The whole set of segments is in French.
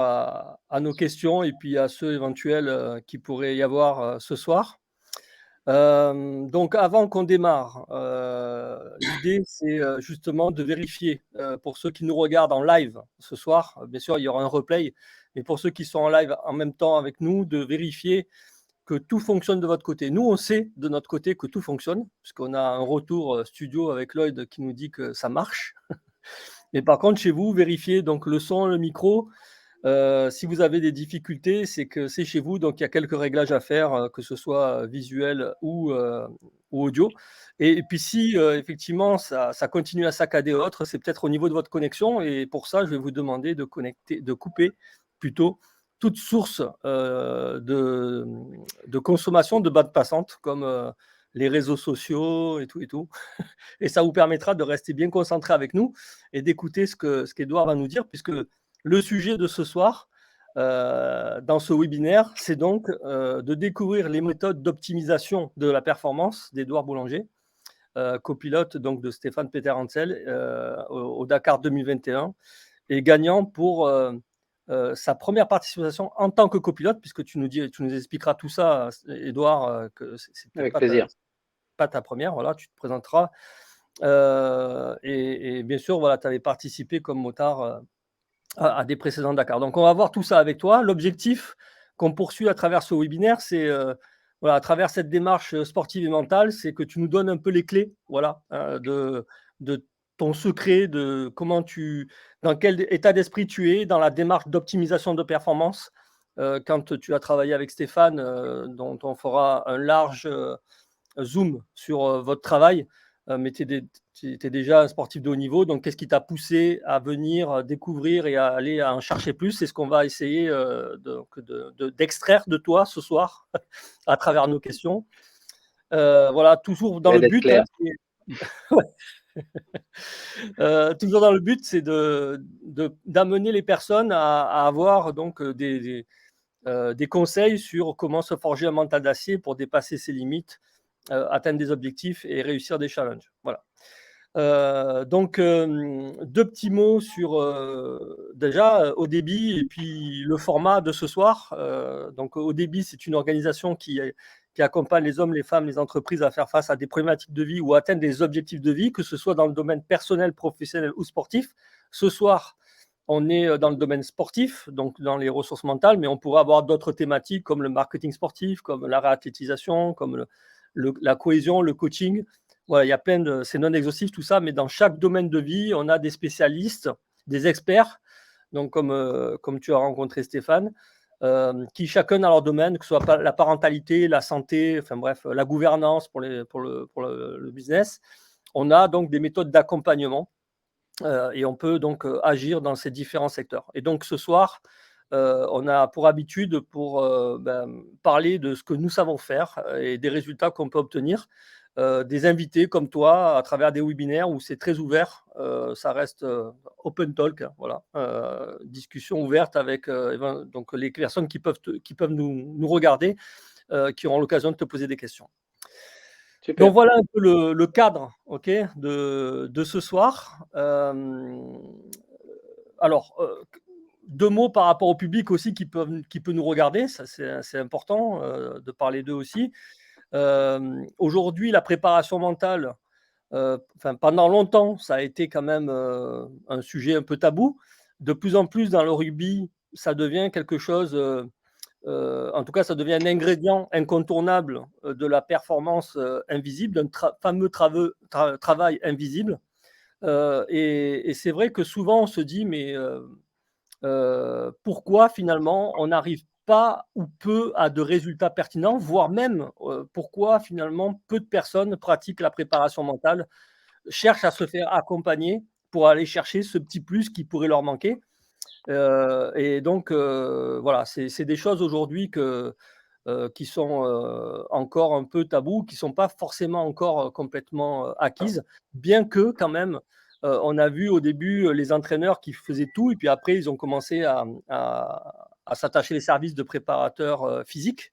à nos questions et puis à ceux éventuels qui pourraient y avoir ce soir. Donc avant qu'on démarre, l'idée c'est justement de vérifier pour ceux qui nous regardent en live ce soir, bien sûr il y aura un replay, mais pour ceux qui sont en live en même temps avec nous, de vérifier que tout fonctionne de votre côté. Nous, on sait de notre côté que tout fonctionne, puisqu'on a un retour studio avec Lloyd qui nous dit que ça marche. Mais par contre, chez vous, vérifiez donc le son, le micro. Si vous avez des difficultés, c'est que c'est chez vous, donc il y a quelques réglages à faire, que ce soit visuel ou audio. Et puis si effectivement ça continue à saccader ou autre, c'est peut-être au niveau de votre connexion. Et pour ça, je vais vous demander de couper plutôt toute source de consommation de bande passante, comme les réseaux sociaux et tout et tout. Et ça vous permettra de rester bien concentré avec nous et d'écouter ce qu'Edouard va nous dire, puisque le sujet de ce soir, dans ce webinaire, c'est donc de découvrir les méthodes d'optimisation de la performance d'Edouard Boulanger, copilote donc de Stéphane Peter-Hansel au Dakar 2021 et gagnant pour sa première participation en tant que copilote, puisque tu nous expliqueras tout ça, Edouard, que c'est peut-être Avec plaisir. pas ta première, voilà, tu te présenteras. Et bien sûr, voilà, tu avais participé comme motard à des précédents Dakar. Donc, on va voir tout ça avec toi. L'objectif qu'on poursuit à travers ce webinaire, c'est voilà, à travers cette démarche sportive et mentale, c'est que tu nous donnes un peu les clés, voilà, de ton secret, de dans quel état d'esprit tu es dans la démarche d'optimisation de performance. Quand tu as travaillé avec Stéphane, dont on fera un large zoom sur votre travail, mais tu es déjà un sportif de haut niveau, donc qu'est-ce qui t'a poussé à venir découvrir et à aller à en chercher plus? C'est ce qu'on va essayer d'extraire de toi ce soir à travers nos questions. Voilà, toujours dans le D'être but, clair. toujours dans le but, c'est d'amener les personnes à avoir donc des conseils sur comment se forger un mental d'acier pour dépasser ses limites, atteindre des objectifs et réussir des challenges. Voilà. Donc, deux petits mots sur déjà Odébi et puis le format de ce soir. Donc, Odébi, c'est une organisation qui accompagne les hommes, les femmes, les entreprises à faire face à des problématiques de vie ou atteindre des objectifs de vie, que ce soit dans le domaine personnel, professionnel ou sportif. Ce soir, on est dans le domaine sportif, donc dans les ressources mentales, mais on pourrait avoir d'autres thématiques comme le marketing sportif, comme la réathlétisation, comme la cohésion, le coaching. Voilà, il y a plein de, c'est non exhaustif tout ça, mais dans chaque domaine de vie, on a des spécialistes, des experts, donc comme tu as rencontré Stéphane, qui chacun dans leur domaine, que ce soit la parentalité, la santé, enfin bref, la gouvernance pour le business. On a donc des méthodes d'accompagnement et on peut donc agir dans ces différents secteurs. Et donc ce soir, on a pour habitude pour parler de ce que nous savons faire et des résultats qu'on peut obtenir. Des invités comme toi à travers des webinaires où c'est très ouvert, ça reste open talk, hein, voilà, discussion ouverte avec donc les personnes qui peuvent nous regarder, qui auront l'occasion de te poser des questions. Super. Donc voilà un peu le cadre, ok, de ce soir. Alors, deux mots par rapport au public aussi qui peut nous regarder, ça c'est important de parler d'eux aussi. Aujourd'hui, la préparation mentale, pendant longtemps, ça a été quand même un sujet un peu tabou. De plus en plus dans le rugby, ça devient quelque chose, en tout cas, ça devient un ingrédient incontournable de la performance invisible, d'un fameux travail invisible. Et c'est vrai que souvent on se dit, mais pourquoi finalement on n'arrive pas ou peu à de résultats pertinents, voire même pourquoi finalement peu de personnes pratiquent la préparation mentale, cherchent à se faire accompagner pour aller chercher ce petit plus qui pourrait leur manquer. Et donc voilà, c'est des choses aujourd'hui qui sont encore un peu tabous, qui ne sont pas forcément encore complètement acquises, bien que quand même, on a vu au début les entraîneurs qui faisaient tout, et puis après, ils ont commencé à s'attacher les services de préparateurs physiques.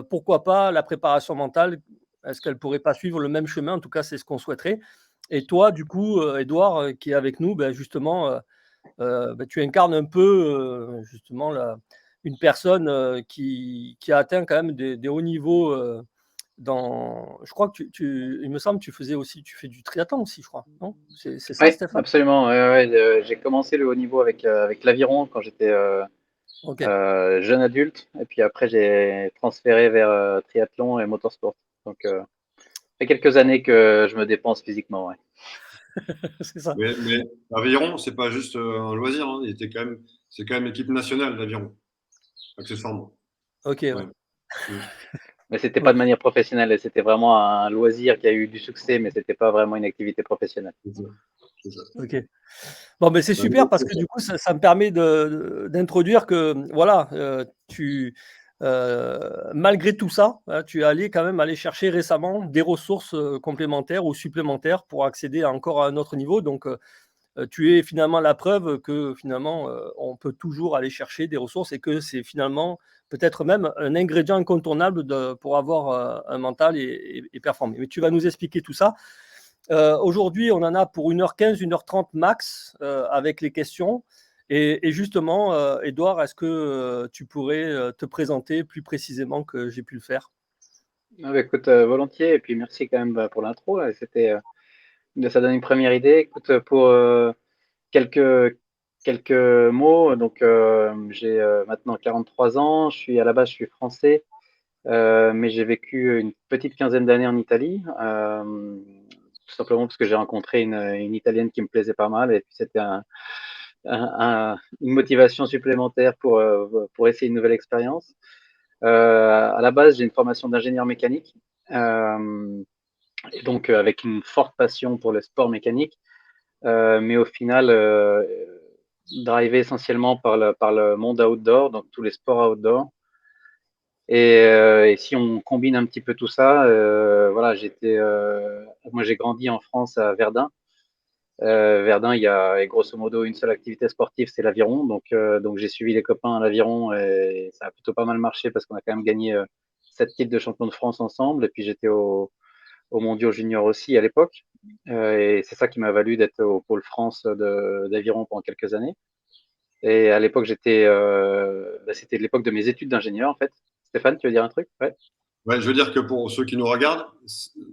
Pourquoi pas la préparation mentale? Est-ce qu'elle ne pourrait pas suivre le même chemin? En tout cas, c'est ce qu'on souhaiterait. Et toi, du coup, Edouard, qui est avec nous, ben justement, tu incarnes un peu, justement une personne, qui a atteint quand même des hauts niveaux, je crois que il me semble que tu fais du triathlon aussi, je crois, non? C'est ça, Oui, Stéphane? absolument. Ouais, ouais, j'ai commencé le haut niveau avec l'aviron quand j'étais OK. jeune adulte, et puis après j'ai transféré vers triathlon et motorsport. Donc, ça fait quelques années que je me dépense physiquement. Ouais. C'est ça. Mais l'aviron, c'est pas juste un loisir, hein. C'est quand même l'équipe nationale, l'aviron, accessoirement. OK, ouais. Ouais. Mm. Mais c'était pas de OK. manière professionnelle, c'était vraiment un loisir qui a eu du succès, mais c'était pas vraiment une activité professionnelle. C'est ça. C'est ça. OK. Bon, mais c'est Ben, super parce que du coup, ça me permet d'introduire que, voilà, malgré tout ça, tu es allé quand même aller chercher récemment des ressources, complémentaires ou supplémentaires pour accéder à encore à un autre niveau. Donc, tu es finalement la preuve que finalement, on peut toujours aller chercher des ressources et que c'est finalement peut-être même un ingrédient incontournable pour avoir, un mental et performer. Mais tu vas nous expliquer tout ça. Aujourd'hui, on en a pour 1h15, 1h30 max, avec les questions. Et justement, Édouard, est-ce que tu pourrais te présenter plus précisément que j'ai pu le faire? Ah bah, écoute, volontiers, et puis merci quand même pour l'intro. Ça donne une première idée. Écoute, pour quelques, quelques mots, donc j'ai maintenant 43 ans, je suis français, mais j'ai vécu une petite quinzaine d'années en Italie, tout simplement parce que j'ai rencontré une Italienne qui me plaisait pas mal, et puis c'était une motivation supplémentaire pour essayer une nouvelle expérience. À la base, j'ai une formation d'ingénieur mécanique, euh, et donc avec une forte passion pour le sport mécanique, mais au final, drivé essentiellement par le monde outdoor, donc tous les sports outdoor. Et si on combine un petit peu tout ça, voilà, moi j'ai grandi en France à Verdun. Verdun, il y a grosso modo une seule activité sportive, c'est l'aviron. Donc j'ai suivi les copains à l'aviron et ça a plutôt pas mal marché parce qu'on a quand même gagné 7 titres de champion de France ensemble. Et puis j'étais au mondiaux junior aussi à l'époque. Et c'est ça qui m'a valu d'être au pôle France d'aviron pendant quelques années. Et à l'époque, c'était l'époque de mes études d'ingénieur en fait. Stéphane, tu veux dire un truc? Ouais. ouais, je veux dire que pour ceux qui nous regardent,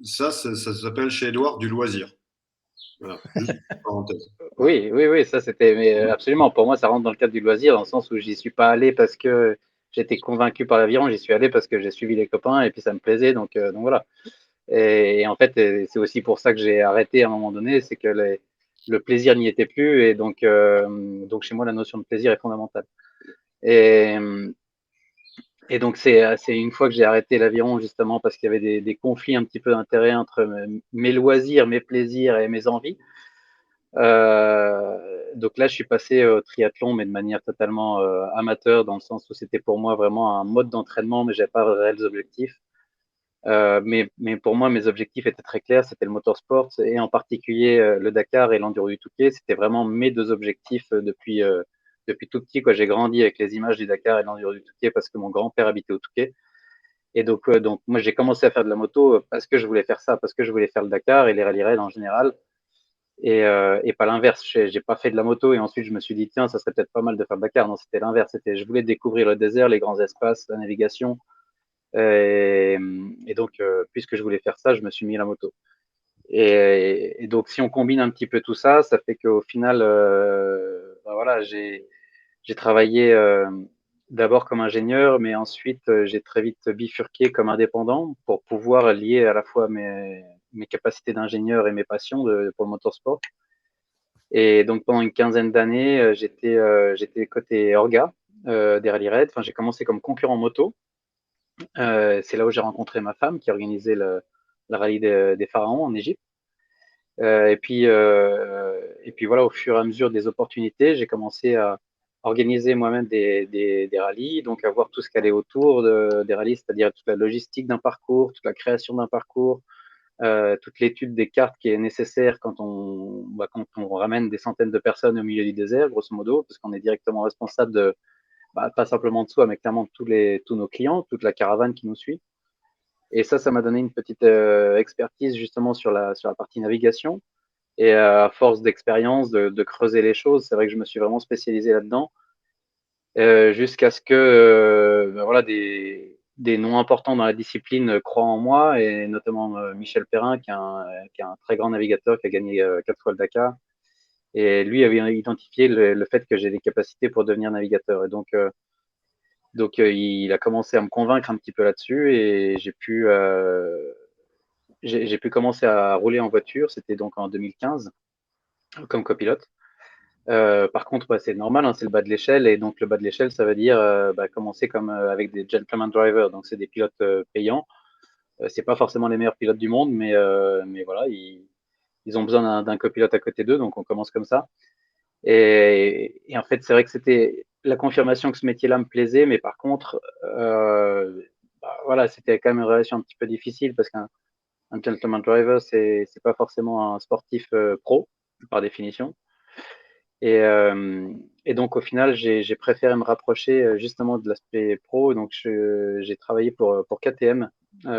ça s'appelle chez Edouard du loisir. Voilà, juste une parenthèse. Voilà. Oui, oui, oui, ça c'était mais absolument. Pour moi, ça rentre dans le cadre du loisir, dans le sens où j'y suis pas allé parce que j'étais convaincu par l'aviron, j'y suis allé parce que j'ai suivi les copains et puis ça me plaisait, donc voilà. Et en fait, c'est aussi pour ça que j'ai arrêté à un moment donné, c'est que le plaisir n'y était plus, et donc chez moi, la notion de plaisir est fondamentale. Et, et donc c'est une fois que j'ai arrêté l'aviron, justement parce qu'il y avait des conflits un petit peu d'intérêt entre mes loisirs, mes plaisirs et mes envies. Donc là, je suis passé au triathlon, mais de manière totalement amateur, dans le sens où c'était pour moi vraiment un mode d'entraînement, mais j'avais pas de réels objectifs. Mais pour moi, mes objectifs étaient très clairs, c'était le motorsport, et en particulier le Dakar et l'enduro du Touquet. C'était vraiment mes deux objectifs depuis tout petit, quoi. J'ai grandi avec les images du Dakar et de l'enduro du Touquet parce que mon grand-père habitait au Touquet. Et donc moi, j'ai commencé à faire de la moto parce que je voulais faire ça, parce que je voulais faire le Dakar et les rallye raids en général. Et pas l'inverse. J'ai pas fait de la moto et ensuite je me suis dit, tiens, ça serait peut-être pas mal de faire le Dakar. Non, c'était l'inverse. Je voulais découvrir le désert, les grands espaces, la navigation. Et, et donc, puisque je voulais faire ça, je me suis mis à la moto. Et donc, si on combine un petit peu tout ça, ça fait qu'au final, ben voilà, j'ai travaillé d'abord comme ingénieur, mais ensuite j'ai très vite bifurqué comme indépendant pour pouvoir lier à la fois mes capacités d'ingénieur et mes passions pour le motorsport. Et donc pendant une quinzaine d'années, j'étais côté orga des rallye raids. Enfin, j'ai commencé comme concurrent moto. C'est là où j'ai rencontré ma femme qui organisait le rallye des pharaons en Égypte. Et puis voilà, au fur et à mesure des opportunités, j'ai commencé à organiser moi-même des rallyes, donc à voir tout ce qui allait autour des rallyes, c'est-à-dire toute la logistique d'un parcours, toute la création d'un parcours, toute l'étude des cartes qui est nécessaire quand on ramène des centaines de personnes au milieu du désert, grosso modo, parce qu'on est directement responsable pas simplement de soi, mais clairement de tous nos clients, toute la caravane qui nous suit. Et ça m'a donné une petite expertise justement sur la partie navigation. Et à force d'expérience, de creuser les choses, c'est vrai que je me suis vraiment spécialisé là-dedans, jusqu'à ce que ben voilà, des noms importants dans la discipline croient en moi, et notamment Michel Perrin, qui est un très grand navigateur, qui a gagné 4 fois le Dakar. Et lui avait identifié le fait que j'ai des capacités pour devenir navigateur. Et donc il a commencé à me convaincre un petit peu là-dessus, et j'ai pu commencer à rouler en voiture. C'était donc en 2015 comme copilote. Par contre, bah, c'est normal, hein, c'est le bas de l'échelle, et donc le bas de l'échelle, ça veut dire bah, commencer comme avec des gentleman drivers, donc c'est des pilotes payants. C'est pas forcément les meilleurs pilotes du monde, mais voilà, ils ont besoin d'un copilote à côté d'eux, donc on commence comme ça. Et en fait, c'est vrai que c'était la confirmation que ce métier-là me plaisait, mais par contre, bah, voilà, c'était quand même une relation un petit peu difficile, parce qu'un gentleman driver, c'est pas forcément un sportif pro par définition. Et, euh, et donc, au final, j'ai préféré me rapprocher justement de l'aspect pro. Donc, j'ai travaillé pour KTM,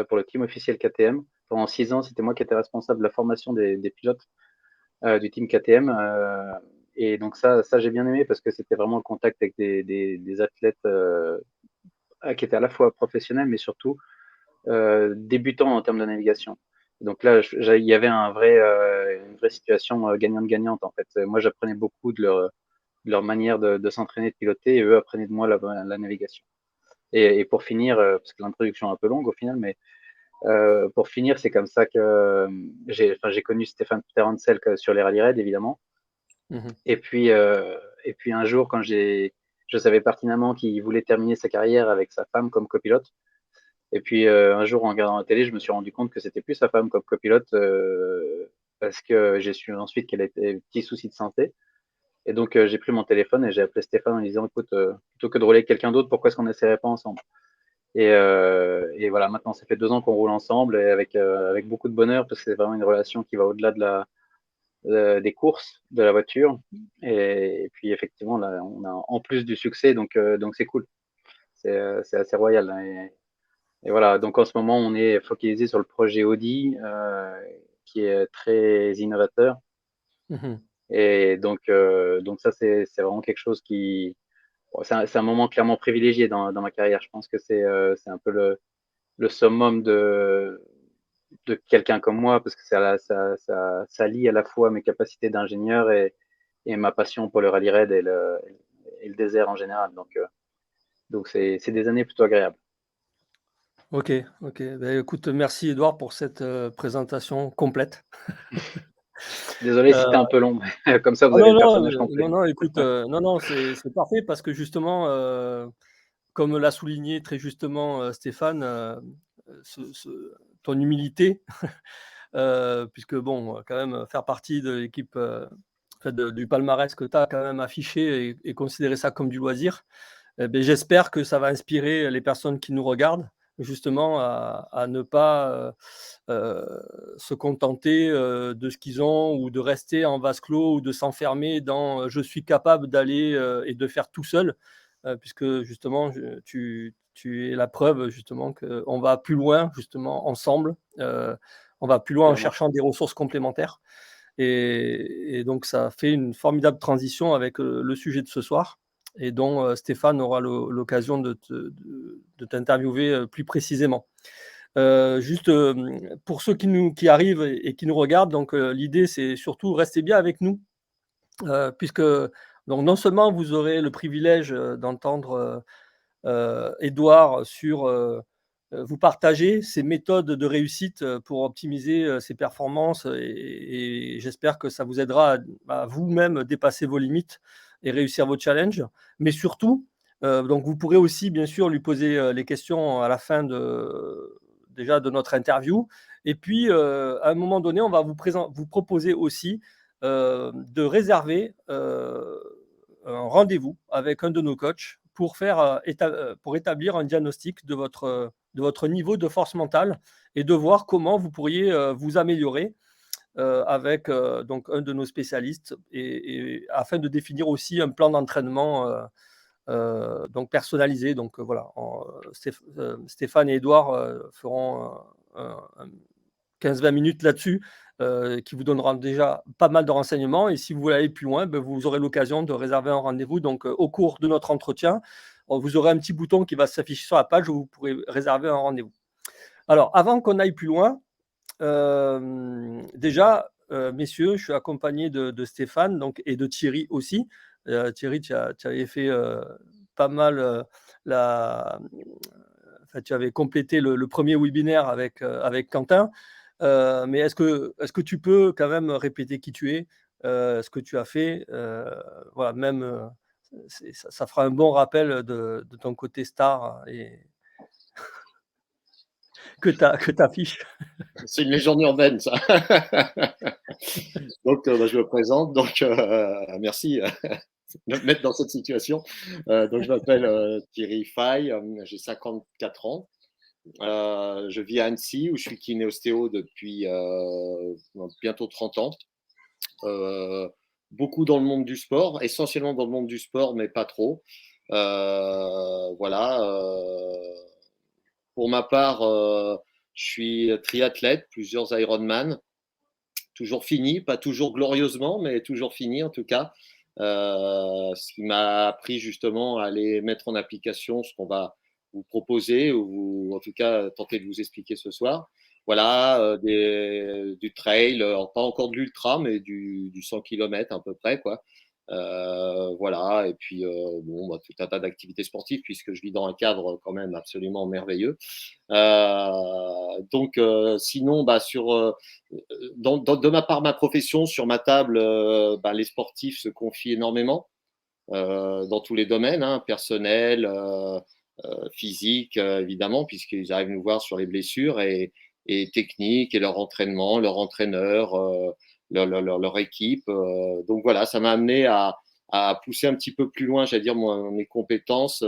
pour le team officiel KTM. Pendant 6 ans, c'était moi qui étais responsable de la formation des pilotes du team KTM. Et donc, ça j'ai bien aimé, parce que c'était vraiment le contact avec des athlètes qui étaient à la fois professionnels, mais surtout débutants en termes de navigation. Donc là, il y avait une vraie situation gagnante-gagnante, en fait. Moi, j'apprenais beaucoup de leur manière de s'entraîner, de piloter, et eux apprenaient de moi la navigation. Et pour finir, parce que l'introduction est un peu longue au final, mais pour finir, c'est comme ça que j'ai connu Stéphane Peterencel sur les rallye raids, évidemment. Mmh. Et puis un jour, je savais pertinemment qu'il voulait terminer sa carrière avec sa femme comme copilote. Et puis un jour, en regardant la télé, je me suis rendu compte que c'était plus sa femme comme copilote, parce que j'ai su ensuite qu'elle avait des petits soucis de santé. Et donc, j'ai pris mon téléphone et j'ai appelé Stéphane en lui disant, écoute, plutôt que de rouler avec quelqu'un d'autre, pourquoi est-ce qu'on n'essaierait pas ensemble? Et voilà, maintenant, ça fait 2 ans qu'on roule ensemble, et avec beaucoup de bonheur, parce que c'est vraiment une relation qui va au-delà des courses de la voiture. Et puis, effectivement, là, on a en plus du succès, donc c'est cool. C'est assez royal, hein. Et voilà, donc en ce moment, on est focalisé sur le projet Audi, qui est très innovateur. Mmh. Et donc ça, c'est vraiment quelque chose qui, bon, c'est un moment clairement privilégié dans ma carrière. Je pense que c'est un peu le summum de quelqu'un comme moi, parce que ça lie à la fois mes capacités d'ingénieur et ma passion pour le rallye raid et le désert en général. Donc c'est des années plutôt agréables. OK, OK. Beh, écoute, merci Edouard pour cette, présentation complète. Désolé si c'était un Heu, peu long, mais comme ça, vous ah avez non, le non, personnage complet. non, non, écoute, non, non, c'est parfait parce que justement, comme l'a souligné très justement, Stéphane, ton humilité, puisque bon, quand même faire partie de l'équipe, enfin du palmarès que tu as quand même affiché et considérer ça comme du loisir. Eh beh, j'espère que ça va inspirer les personnes qui nous regardent, justement à ne pas, se contenter, de ce qu'ils ont, ou de rester en vase clos, ou de s'enfermer dans, «Je suis capable d'aller, et de faire tout seul», puisque justement tu es la preuve justement qu'on va plus loin justement ensemble, on va plus loin en Clairement. cherchant des ressources complémentaires, et donc ça fait une formidable transition avec, le sujet de ce soir, et dont, Stéphane aura l'occasion de t'interviewer, plus précisément. Juste, pour ceux qui arrivent et qui nous regardent, donc, l'idée c'est surtout restez bien avec nous, puisque donc non seulement vous aurez le privilège, d'entendre, Édouard vous partager ses méthodes de réussite, pour optimiser, ses performances, et j'espère que ça vous aidera à vous-même dépasser vos limites et réussir vos challenges. Mais surtout, donc vous pourrez aussi bien sûr lui poser, les questions à la fin déjà de notre interview, et puis, à un moment donné, on va vous proposer aussi, de réserver, un rendez-vous avec un de nos coachs pour établir un diagnostic de votre niveau de force mentale, et de voir comment vous pourriez, vous améliorer, avec, donc un de nos spécialistes, et afin de définir aussi un plan d'entraînement, donc personnalisé. Donc, voilà, Stéphane et Édouard, feront, un 15-20 minutes là-dessus, qui vous donnera déjà pas mal de renseignements. Et si vous voulez aller plus loin, vous aurez l'occasion de réserver un rendez-vous. Donc, au cours de notre entretien, vous aurez un petit bouton qui va s'afficher sur la page où vous pourrez réserver un rendez-vous. Alors, avant qu'on aille plus loin, déjà, messieurs, je suis accompagné de Stéphane et de Thierry aussi. Thierry, tu avais fait pas mal tu avais complété le premier webinaire avec Quentin. Mais est-ce que tu peux quand même répéter qui tu es, ce que tu as fait, voilà, même ça fera un bon rappel de ton côté star et que tu affiches. C'est une légende urbaine, ça. Donc, je me présente. Donc, merci de me mettre dans cette situation. Donc, je m'appelle Thierry Fay, j'ai 54 ans. Je vis à Annecy, où je suis kiné-ostéo depuis bientôt 30 ans. Beaucoup dans le monde du sport, essentiellement dans le monde du sport, mais pas trop. Voilà. Pour ma part, je suis triathlète, plusieurs Ironman, toujours fini, pas toujours glorieusement, mais toujours fini en tout cas. Ce qui m'a appris justement à aller mettre en application ce qu'on va vous proposer ou en tout cas tenter de vous expliquer ce soir. Voilà, du trail, pas encore de l'ultra, mais du 100 km à peu près, quoi. Voilà, et puis tout un tas d'activités sportives puisque je vis dans un cadre quand même absolument merveilleux. Donc, sinon, de ma part, ma profession, sur ma table, les sportifs se confient énormément dans tous les domaines, hein, personnel, physique, évidemment, puisqu'ils arrivent nous voir sur les blessures et techniques et leur entraînement, leur entraîneur, leur équipe. Donc voilà, ça m'a amené à pousser un petit peu plus loin, j'allais dire, mes compétences,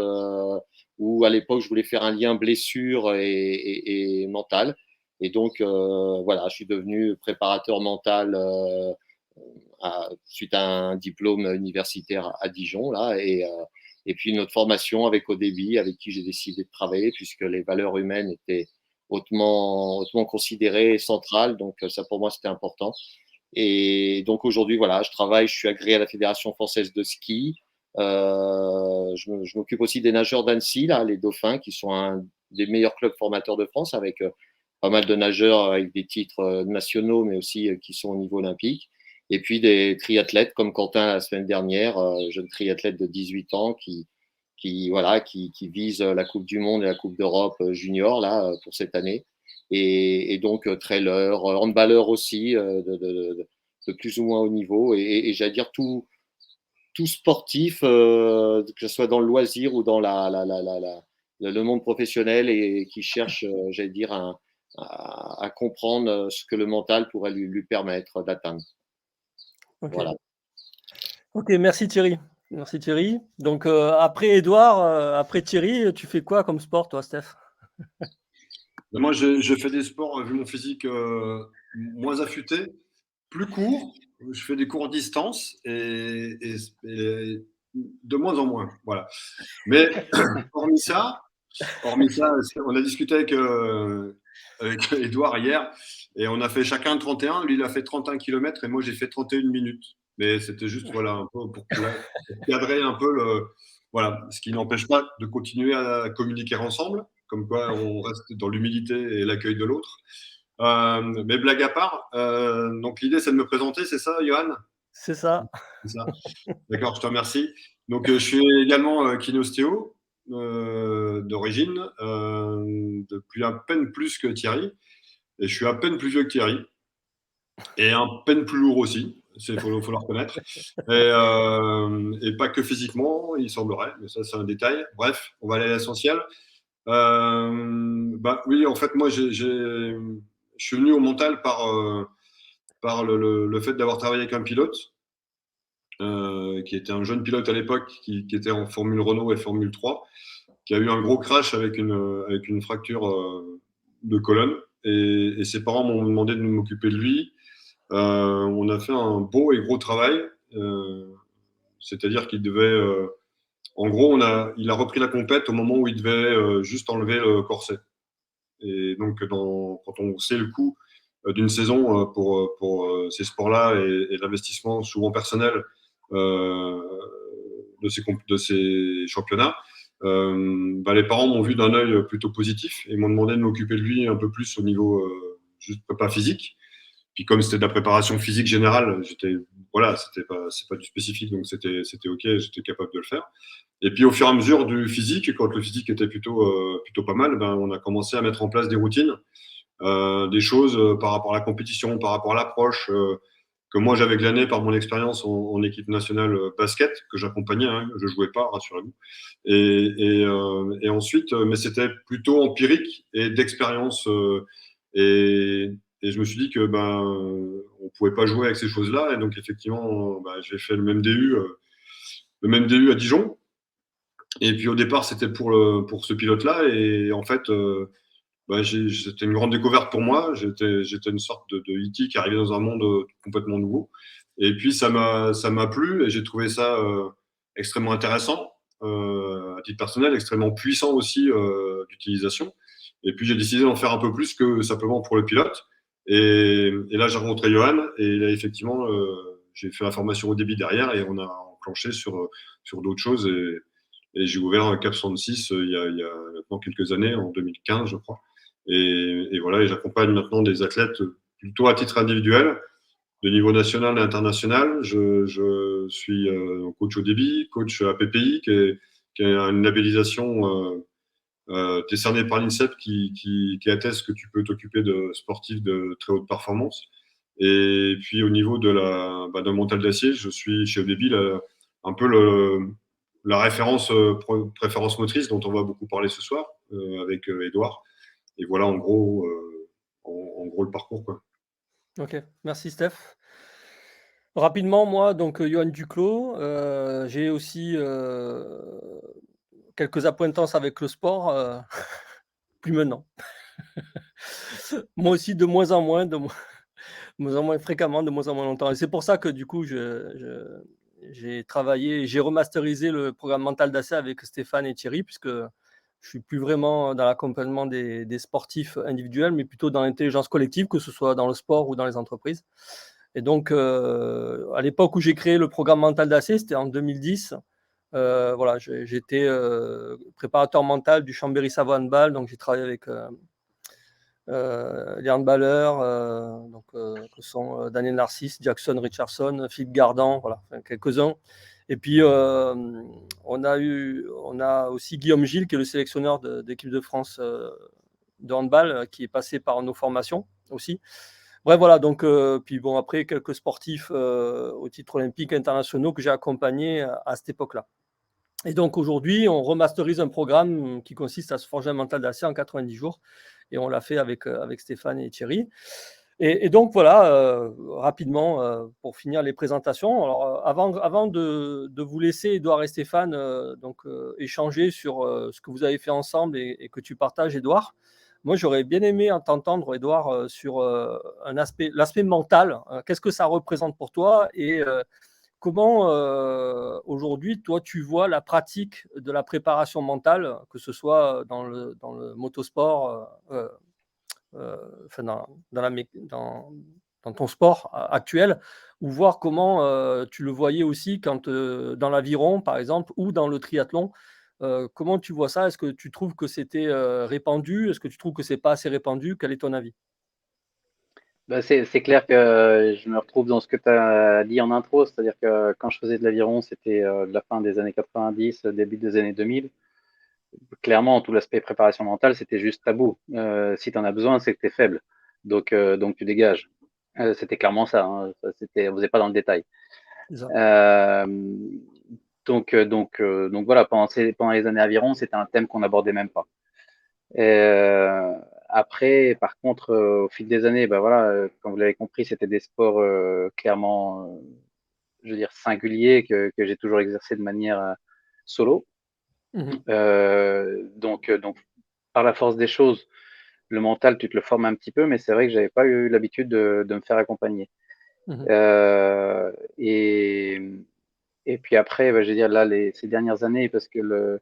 où à l'époque, je voulais faire un lien blessure et mental. Et donc, voilà, je suis devenu préparateur mental suite à un diplôme universitaire à Dijon, là, et puis notre formation avec ODEBI, avec qui j'ai décidé de travailler, puisque les valeurs humaines étaient hautement considérées et centrales. Donc, ça, pour moi, c'était important. Et donc, aujourd'hui, voilà, je suis agréé à la Fédération française de ski. Je m'occupe aussi des nageurs d'Annecy, là, les Dauphins, qui sont un des meilleurs clubs formateurs de France, avec pas mal de nageurs avec des titres nationaux, mais aussi qui sont au niveau olympique. Et puis des triathlètes comme Quentin la semaine dernière, jeune triathlète de 18 ans qui vise la Coupe du Monde et la Coupe d'Europe junior là pour cette année. Et donc trailer, handballeur aussi de plus ou moins haut niveau. Et j'allais dire tout sportif, que ce soit dans le loisir ou dans le monde professionnel et qui cherche, j'allais dire, à comprendre ce que le mental pourrait lui permettre d'atteindre. Ok. Voilà. Ok, merci Thierry. Merci Thierry. Donc après Edouard, après Thierry, tu fais quoi comme sport toi, Steph? Moi, je fais des sports, vu mon physique moins affûté, plus court. Je fais des courtes distances et de moins en moins. Voilà. Mais hormis ça, on a discuté avec Edouard hier et on a fait chacun 31. Lui, il a fait 31 km et moi, j'ai fait 31 minutes. Mais c'était juste voilà, un peu pour cadrer un peu voilà, ce qui n'empêche pas de continuer à communiquer ensemble, comme quoi on reste dans l'humilité et l'accueil de l'autre. Mais blague à part, donc l'idée c'est de me présenter, c'est ça, Johan? C'est ça. C'est ça. D'accord, je te remercie. Donc je suis également kiné-ostéo d'origine, depuis à peine plus que Thierry, et je suis à peine plus vieux que Thierry, et à peine plus lourd aussi, il faut le reconnaître, et pas que physiquement, il semblerait, mais ça c'est un détail. Bref, on va aller à l'essentiel. Oui, en fait, moi, je suis venu au mental par le fait d'avoir travaillé avec un pilote, qui était un jeune pilote à l'époque, qui était en Formule Renault et Formule 3, qui a eu un gros crash avec une fracture de colonne. Et ses parents m'ont demandé de m'occuper de lui. On a fait un beau et gros travail. C'est-à-dire qu'il devait. En gros, il a repris la compète au moment où il devait juste enlever le corset. Et donc, quand on sait le coup d'une saison pour ces sports-là et l'investissement souvent personnel de ces championnats, les parents m'ont vu d'un œil plutôt positif et m'ont demandé de m'occuper de lui un peu plus au niveau juste prépa physique. Puis comme c'était de la préparation physique générale, c'est pas du spécifique, donc c'était ok, j'étais capable de le faire. Et puis au fur et à mesure du physique, quand le physique était plutôt pas mal, on a commencé à mettre en place des routines, des choses par rapport à la compétition, par rapport à l'approche que moi j'avais glané par mon expérience en équipe nationale basket que j'accompagnais, hein, je jouais pas, rassurez-vous. Et ensuite, mais c'était plutôt empirique et d'expérience. Et je me suis dit que on pouvait pas jouer avec ces choses-là. Et donc effectivement, j'ai fait le même DU à Dijon. Et puis au départ, c'était pour ce pilote-là. Et en fait, c'était une grande découverte pour moi. J'étais une sorte de E.T. qui arrivait dans un monde complètement nouveau. Et puis ça m'a plu et j'ai trouvé ça extrêmement intéressant à titre personnel, extrêmement puissant aussi d'utilisation. Et puis j'ai décidé d'en faire un peu plus que simplement pour le pilote. Et là j'ai rencontré Johan et là effectivement j'ai fait la formation au débit derrière et on a enclenché sur d'autres choses et j'ai ouvert un Cap 66 il y a maintenant quelques années, en 2015 je crois. Et voilà, et j'accompagne maintenant des athlètes plutôt à titre individuel, de niveau national et international. Je suis coach au débit, coach à PPI, qui est une labellisation décernée par l'INSEP qui atteste que tu peux t'occuper de sportifs de très haute performance. Et puis au niveau d'un mental d'acier, je suis chez ODB un peu la référence préférence motrice dont on va beaucoup parler ce soir avec Edouard. Et voilà en gros, en gros le parcours, quoi. Ok, merci Steph. Rapidement, moi, donc Johan Duclos, j'ai aussi quelques acquaintances avec le sport, plus maintenant. Moi aussi, de moins en moins, de moins en moins fréquemment, de moins en moins longtemps. Et c'est pour ça que du coup, j'ai travaillé, j'ai remasterisé le programme Mental d'Assez avec Stéphane et Thierry, puisque je suis plus vraiment dans l'accompagnement des sportifs individuels, mais plutôt dans l'intelligence collective, que ce soit dans le sport ou dans les entreprises. Et donc, à l'époque où j'ai créé le programme Mental d'Assez, c'était en 2010. Voilà, j'étais préparateur mental du Chambéry-Savoie Handball, donc j'ai travaillé avec les handballeurs, que sont Daniel Narcisse, Jackson Richardson, Philippe Gardan, voilà, enfin, quelques-uns. Et puis, on a aussi Guillaume Gilles, qui est le sélectionneur d'équipe de France de handball, qui est passé par nos formations aussi. Bref, voilà, donc, puis bon, après, quelques sportifs au titre olympique internationaux que j'ai accompagnés à cette époque-là. Et donc aujourd'hui, on remasterise un programme qui consiste à se forger un mental d'acier en 90 jours. Et on l'a fait avec Stéphane et Thierry. Et donc voilà, rapidement, pour finir les présentations. Alors, avant de vous laisser, Edouard et Stéphane, échanger sur ce que vous avez fait ensemble et que tu partages, Edouard, moi j'aurais bien aimé t'entendre, Edouard, sur l'aspect mental. Qu'est-ce que ça représente pour toi et comment aujourd'hui, toi, tu vois la pratique de la préparation mentale, que ce soit dans le motosport, enfin dans ton sport actuel, ou voir comment tu le voyais aussi quand dans l'aviron, par exemple, ou dans le triathlon. Comment tu vois ça? Est-ce que tu trouves que c'était répandu? Est-ce que tu trouves que c'est pas assez répandu? Quel est ton avis? C'est clair que je me retrouve dans ce que tu as dit en intro, c'est-à-dire que quand je faisais de l'aviron, c'était de la fin des années 90, début des années 2000. Clairement, tout l'aspect préparation mentale, c'était juste tabou. Si tu en as besoin, c'est que tu es faible. Donc tu dégages. C'était clairement ça, hein. On faisait pas dans le détail. Euh, donc voilà, pendant les années aviron, c'était un thème qu'on n'abordait même pas. Après, par contre, au fil des années, voilà, comme vous l'avez compris, c'était des sports clairement, je veux dire, singuliers que j'ai toujours exercé de manière solo. Mmh. Donc, par la force des choses, le mental, tu te le formes un petit peu, mais c'est vrai que j'avais pas eu l'habitude de me faire accompagner. Mmh. Euh, et, et puis après, je veux dire, là, ces dernières années, parce que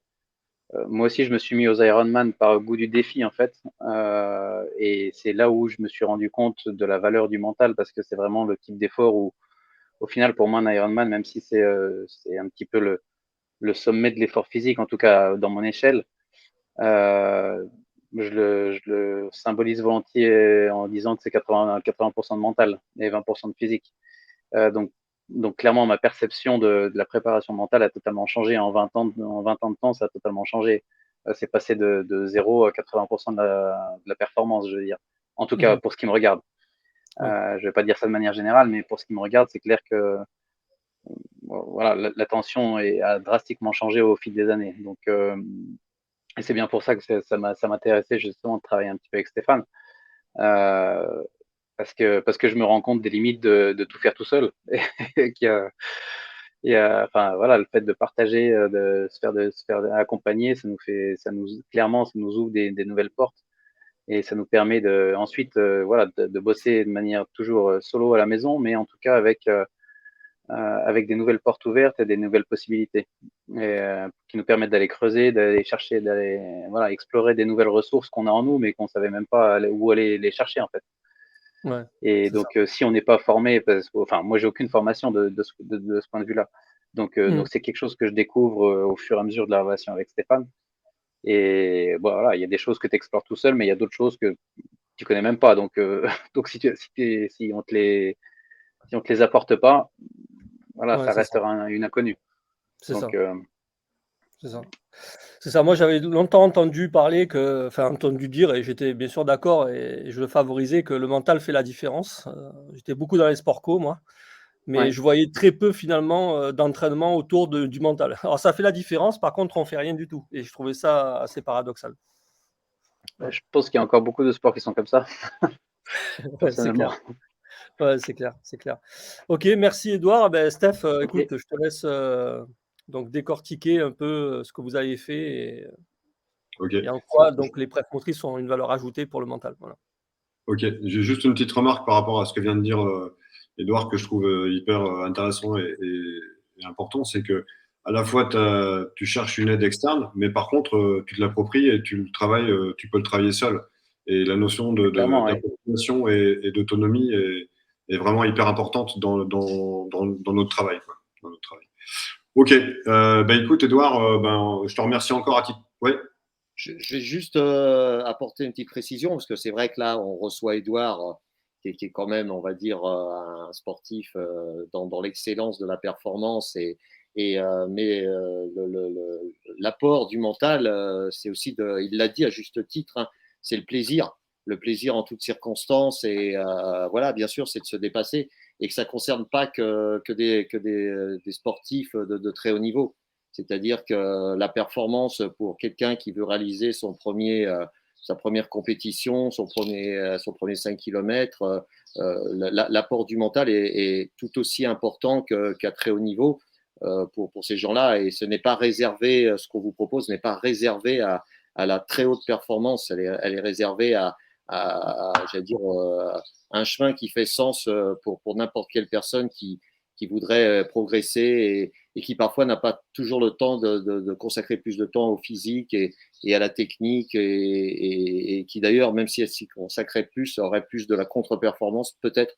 moi aussi, je me suis mis aux Ironman par goût du défi, en fait. Et c'est là où je me suis rendu compte de la valeur du mental, parce que c'est vraiment le type d'effort où, au final, pour moi, un Ironman, même si c'est un petit peu le sommet de l'effort physique, en tout cas dans mon échelle, euh, je le symbolise volontiers en disant que c'est 80% de mental et 20% de physique. Donc, clairement, ma perception de la préparation mentale a totalement changé. En 20 ans de temps, ça a totalement changé. C'est passé de 0 à 80% de la performance, je veux dire. En tout cas, Mhm. pour ce qui me regarde. Ouais. Je ne vais pas dire ça de manière générale, mais pour ce qui me regarde, c'est clair que voilà, la tension a drastiquement changé au fil des années. Donc, et c'est bien pour ça que ça m'intéressait justement de travailler un petit peu avec Stéphane. Euh, parce que je me rends compte des limites de tout faire tout seul. Enfin, voilà, le fait de partager, de se faire accompagner, clairement, ça nous ouvre des nouvelles portes et ça nous permet ensuite, voilà, de bosser de manière toujours solo à la maison, mais en tout cas avec des nouvelles portes ouvertes et des nouvelles possibilités qui nous permettent d'aller creuser, d'aller chercher, voilà, explorer des nouvelles ressources qu'on a en nous, mais qu'on savait même pas où aller les chercher en fait. Ouais, Et c'est ça. donc, si on n'est pas formé, enfin, moi, j'ai aucune formation de ce point de vue-là. Donc, Mhm. c'est quelque chose que je découvre au fur et à mesure de la relation avec Stéphane. Et bon, voilà, il y a des choses que tu explores tout seul, mais il y a d'autres choses que tu connais même pas. Donc, donc si on te les apporte pas, voilà, Ouais, ça c'est ça. restera une inconnue. C'est Donc, ça. C'est ça. C'est ça. Moi, j'avais longtemps entendu parler enfin, entendu dire, et j'étais bien sûr d'accord, et je le favorisais, que le mental fait la différence. J'étais beaucoup dans les sports co, moi, mais ouais. je voyais très peu finalement d'entraînement autour du mental. Alors, ça fait la différence, par contre, on fait rien du tout. Et je trouvais ça assez paradoxal. Ouais, Je pense qu'il y a encore beaucoup de sports qui sont comme ça, ouais, c'est personnellement. clair. Ouais, c'est clair, c'est clair. Ok, merci Edouard. Ben, Steph, Ok, écoute, je te laisse donc décortiquer un peu ce que vous avez fait Ok. et en quoi donc les preuves motrices sont une valeur ajoutée pour le mental. Voilà. Ok. J'ai juste une petite remarque par rapport à ce que vient de dire Edouard que je trouve hyper intéressant et important, c'est que à la fois tu cherches une aide externe, mais par contre tu te l'appropries et tu le travailles, tu peux le travailler seul. Et la notion clairement, ouais. d'appropriation et d'autonomie est vraiment hyper importante dans notre travail, quoi, dans notre travail. Ok. Écoute, Edouard, je te remercie encore à titre. Ouais. Je vais juste apporter une petite précision, parce que c'est vrai que là, on reçoit Edouard, qui est quand même, on va dire, un sportif dans l'excellence de la performance. Mais l'apport du mental, c'est aussi, il l'a dit à juste titre, hein, c'est le plaisir en toutes circonstances. Et voilà, bien sûr, c'est de se dépasser. Et que ça ne concerne pas que des sportifs de très haut niveau. C'est-à-dire que la performance pour quelqu'un qui veut réaliser sa première compétition, son premier 5 km, l'apport du mental est tout aussi important qu'à très haut niveau pour ces gens-là. Et ce n'est pas réservé, ce qu'on vous propose n'est pas réservé à la très haute performance. Elle est réservée j'allais dire, un chemin qui fait sens pour n'importe quelle personne qui voudrait progresser et qui parfois n'a pas toujours le temps de consacrer plus de temps au physique et à la technique et qui d'ailleurs, même si elle s'y consacrait plus, aurait plus de la contre-performance peut-être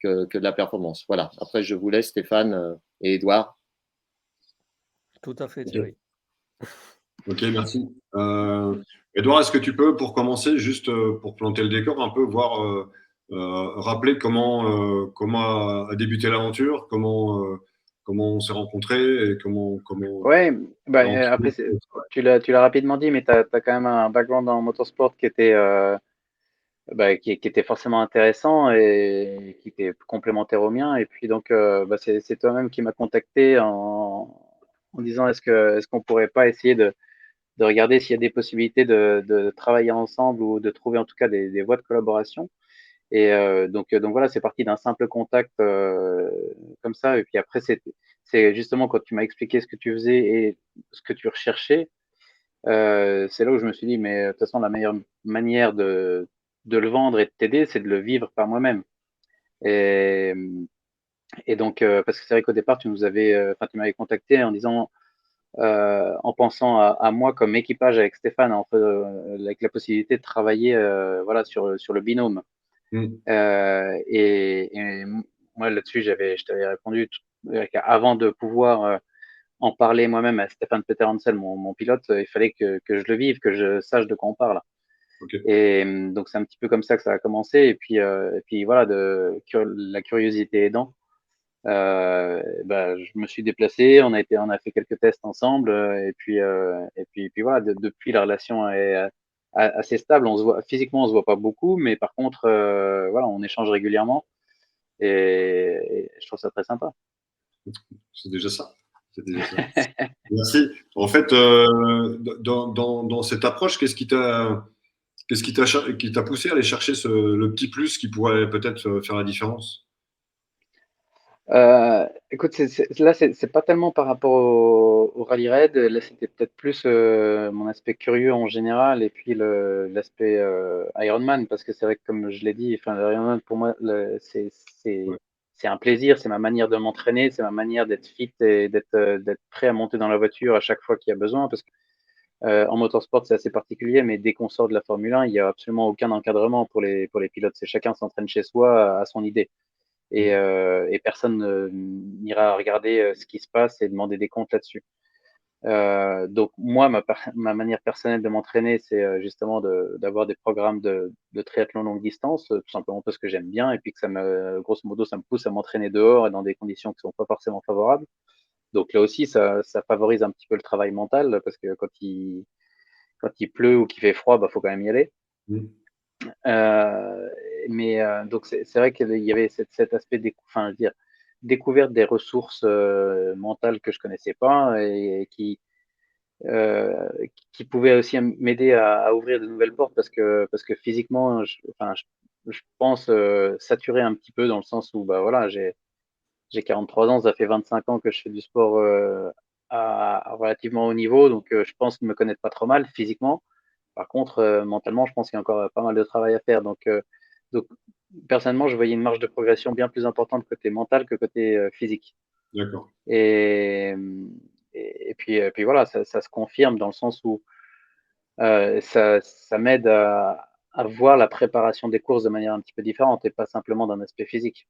que de la performance. Voilà. Après, je vous laisse Stéphane et Edouard. Tout à fait, Ok. Thierry. Ok, merci. Edouard, est-ce que tu peux, pour commencer, juste pour planter le décor, un peu voir, rappeler comment a débuté l'aventure, comment on s'est rencontrés et comment Ouais, bah, après, rentré. tu l'as rapidement dit, mais tu as quand même un background en motorsport qui était forcément intéressant et qui était complémentaire au mien. Et puis donc, c'est toi-même qui m'as contacté en disant est-ce qu'on pourrait pas essayer de regarder s'il y a des possibilités de travailler ensemble ou de trouver en tout cas des voies de collaboration. Et donc voilà, c'est parti d'un simple contact comme ça. Et puis après, c'est justement quand tu m'as expliqué ce que tu faisais et ce que tu recherchais, c'est là où je me suis dit, mais de toute façon, la meilleure manière de le vendre et de t'aider, c'est de le vivre par moi-même. Et donc, parce que c'est vrai qu'au départ, tu m'avais contacté en disant, en pensant à moi comme équipage avec Stéphane, avec la possibilité de travailler voilà, sur le binôme. Et moi, là-dessus, je t'avais répondu avant de pouvoir en parler moi-même à Stéphane Peter Hansel, mon pilote, il fallait que je le vive, que je sache de quoi on parle. Okay. Et donc, c'est un petit peu comme ça que ça a commencé. Et puis voilà, la curiosité aidant, je me suis déplacé, on a fait quelques tests ensemble, et puis voilà, depuis la relation est assez stable. Physiquement, on se voit pas beaucoup, mais par contre, voilà, on échange régulièrement, et je trouve ça très sympa. C'est déjà ça. C'est déjà ça. Merci. En fait, dans cette approche, qu'est-ce qui t'a poussé à aller chercher le petit plus qui pourrait peut-être faire la différence? Écoute, là, c'est pas tellement par rapport au rallye raid. Là, c'était peut-être plus mon aspect curieux en général, et puis l'aspect Ironman, parce que c'est vrai que, comme je l'ai dit, enfin, l'Ironman pour moi, c'est un plaisir, c'est ma manière de m'entraîner, c'est ma manière d'être fit et d'être prêt à monter dans la voiture à chaque fois qu'il y a besoin. Parce que en motorsport, c'est assez particulier, mais dès qu'on sort de la Formule 1, il n'y a absolument aucun encadrement pour les pilotes. C'est chacun s'entraîne chez soi à son idée. Et personne n'ira regarder ce qui se passe et demander des comptes là-dessus. Donc moi, ma manière personnelle de m'entraîner, c'est justement d'avoir des programmes de triathlon longue distance, tout simplement parce que j'aime bien, et puis que grosso modo, ça me pousse à m'entraîner dehors et dans des conditions qui sont pas forcément favorables. Donc là aussi, ça favorise un petit peu le travail mental, parce que quand il pleut ou qu'il fait froid, bah, faut quand même y aller. Donc c'est vrai qu'il y avait cet aspect découverte des ressources mentales que je connaissais pas, et qui pouvait aussi m'aider à ouvrir de nouvelles portes, parce que physiquement, je pense saturer un petit peu, dans le sens où bah voilà, j'ai 43 ans, ça fait 25 ans que je fais du sport à relativement haut niveau, donc je pense me connaître pas trop mal physiquement. Par contre, mentalement, je pense qu'il y a encore pas mal de travail à faire. Donc, personnellement, je voyais une marge de progression bien plus importante côté mental que côté physique. D'accord. Et puis voilà, ça se confirme, dans le sens où ça m'aide à voir la préparation des courses de manière un petit peu différente, et pas simplement d'un aspect physique.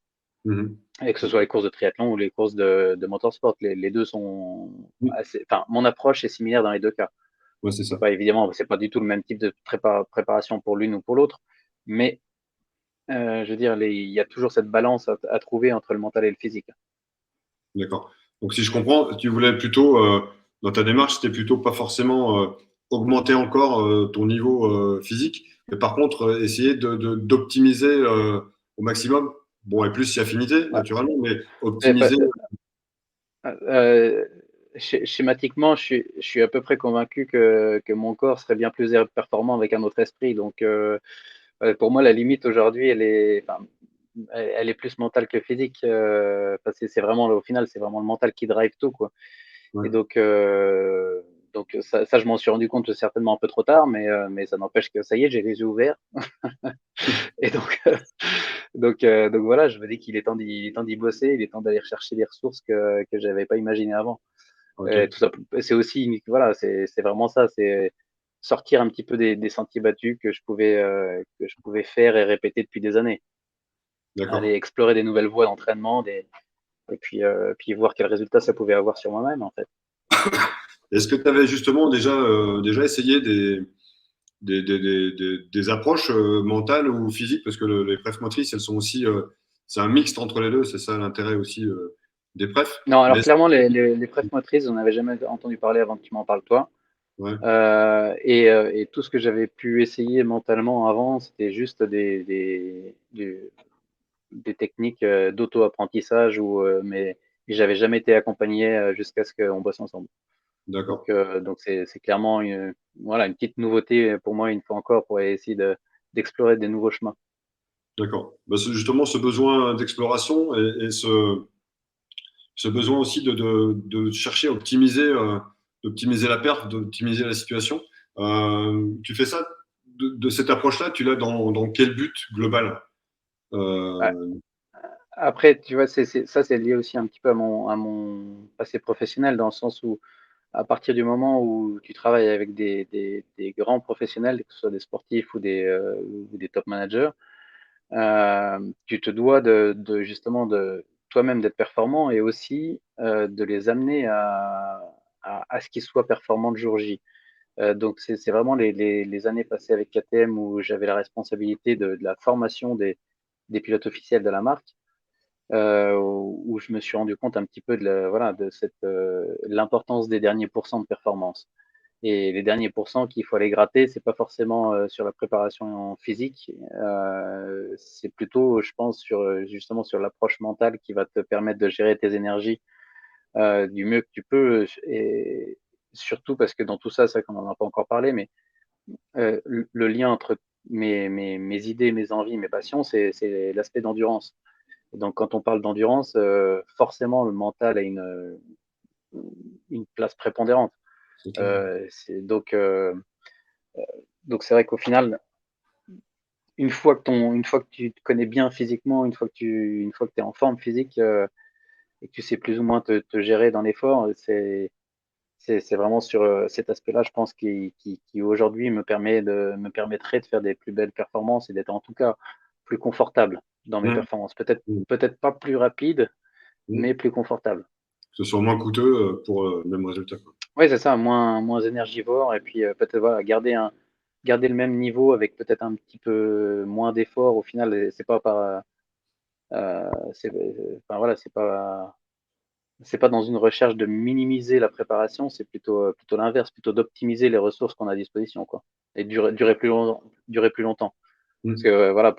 Et que ce soit les courses de triathlon ou les courses de motorsport, les deux sont assez. Enfin, mon approche est similaire dans les deux cas. Ouais, c'est ça. Évidemment, c'est pas du tout le même type de préparation pour l'une ou pour l'autre, mais je veux dire, il y a toujours cette balance à trouver entre le mental et le physique. D'accord. Donc, si je comprends, tu voulais plutôt, dans ta démarche, c'était plutôt pas forcément augmenter encore ton niveau physique, mais par contre, essayer d'optimiser au maximum. Bon, et plus si affinité, naturellement, mais optimiser. Schématiquement, je suis à peu près convaincu que mon corps serait bien plus performant avec un autre esprit. Donc, pour moi, la limite aujourd'hui, elle est plus mentale que physique. Parce que c'est vraiment, au final, c'est vraiment le mental qui drive tout, quoi. Ouais. Et donc ça, je m'en suis rendu compte certainement un peu trop tard, mais ça n'empêche que ça y est, j'ai les yeux ouverts. Et donc voilà, je me dis qu'il est temps d'y bosser, il est temps d'aller chercher des ressources que j'avais pas imaginées avant. Okay. Tout ça, c'est aussi, voilà, c'est vraiment ça, c'est sortir un petit peu des sentiers battus que je pouvais faire et répéter depuis des années. Aller explorer des nouvelles voies d'entraînement, et puis voir quels résultats ça pouvait avoir sur moi-même, en fait. Est-ce que tu avais justement déjà essayé des approches mentales ou physiques, parce que les prefs motrices, elles sont aussi, c'est un mixte entre les deux, c'est ça l'intérêt aussi des prefs. Non, alors clairement, les prefs motrices, on n'avait jamais entendu parler avant que tu m'en parles, toi. Ouais. Et tout ce que j'avais pu essayer mentalement avant, c'était juste des techniques d'auto-apprentissage, mais j'avais jamais été accompagné jusqu'à ce qu'on bosse ensemble. D'accord. Donc c'est clairement une petite nouveauté pour moi, une fois encore, pour essayer d'explorer des nouveaux chemins. D'accord. Bah, justement, ce besoin d'exploration et ce besoin aussi de chercher à d'optimiser la perf, d'optimiser la situation. Tu fais ça de cette approche-là, tu l'as dans quel but global? Après, tu vois, ça c'est lié aussi un petit peu à mon passé professionnel, dans le sens où à partir du moment où tu travailles avec des grands professionnels, que ce soit des sportifs ou des top managers, tu te dois justement de toi-même d'être performant et aussi de les amener à ce qu'ils soient performants le jour J. Donc c'est vraiment les années passées avec KTM où j'avais la responsabilité de la formation des pilotes officiels de la marque, où je me suis rendu compte un petit peu voilà, de l'importance des derniers pourcents de performance. Et les derniers pourcents qu'il faut aller gratter, c'est pas forcément sur la préparation physique, c'est plutôt, je pense, justement sur l'approche mentale qui va te permettre de gérer tes énergies du mieux que tu peux. Et surtout parce que dans tout ça, ça, qu'on n'en a pas encore parlé, mais le lien entre mes idées, mes envies, mes passions, c'est l'aspect d'endurance. Donc, quand on parle d'endurance, forcément, le mental a une place prépondérante. Donc, c'est vrai qu'au final, une fois que tu te connais bien physiquement, une fois que tu es en forme physique et que tu sais plus ou moins te gérer dans l'effort, c'est vraiment sur cet aspect-là, je pense, qui aujourd'hui me permettrait de faire des plus belles performances et d'être en tout cas plus confortable dans mes Mmh. performances. Peut-être Mmh. pas plus rapide, Mmh. mais plus confortable. Que ce soit moins coûteux pour le même résultat, quoi. Oui, c'est ça, moins énergivore et puis peut-être voilà, garder le même niveau avec peut-être un petit peu moins d'effort. Au final, c'est pas par, enfin, voilà, c'est pas dans une recherche de minimiser la préparation, c'est plutôt l'inverse, plutôt d'optimiser les ressources qu'on a à disposition, quoi, et durer plus longtemps. Parce Mmh. que voilà,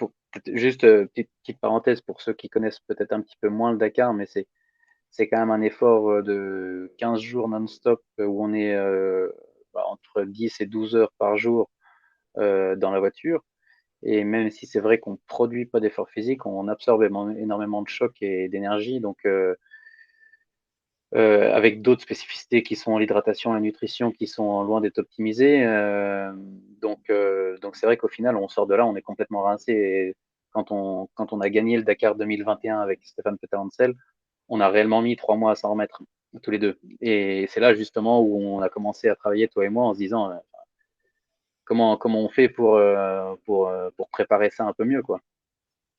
juste petite parenthèse pour ceux qui connaissent peut-être un petit peu moins le Dakar, mais c'est quand même un effort de 15 jours non-stop où on est entre 10 et 12 heures par jour dans la voiture. Et même si c'est vrai qu'on ne produit pas d'effort physique, on absorbe énormément de chocs et d'énergie. Donc, avec d'autres spécificités qui sont l'hydratation et la nutrition qui sont loin d'être optimisées. Donc c'est vrai qu'au final, on sort de là, on est complètement rincé. Et quand on a gagné le Dakar 2021 avec Stéphane Peterhansel, on a réellement mis 3 mois à s'en remettre, tous les deux. Et c'est là justement où on a commencé à travailler, toi et moi, en se disant comment on fait pour préparer ça un peu mieux, quoi.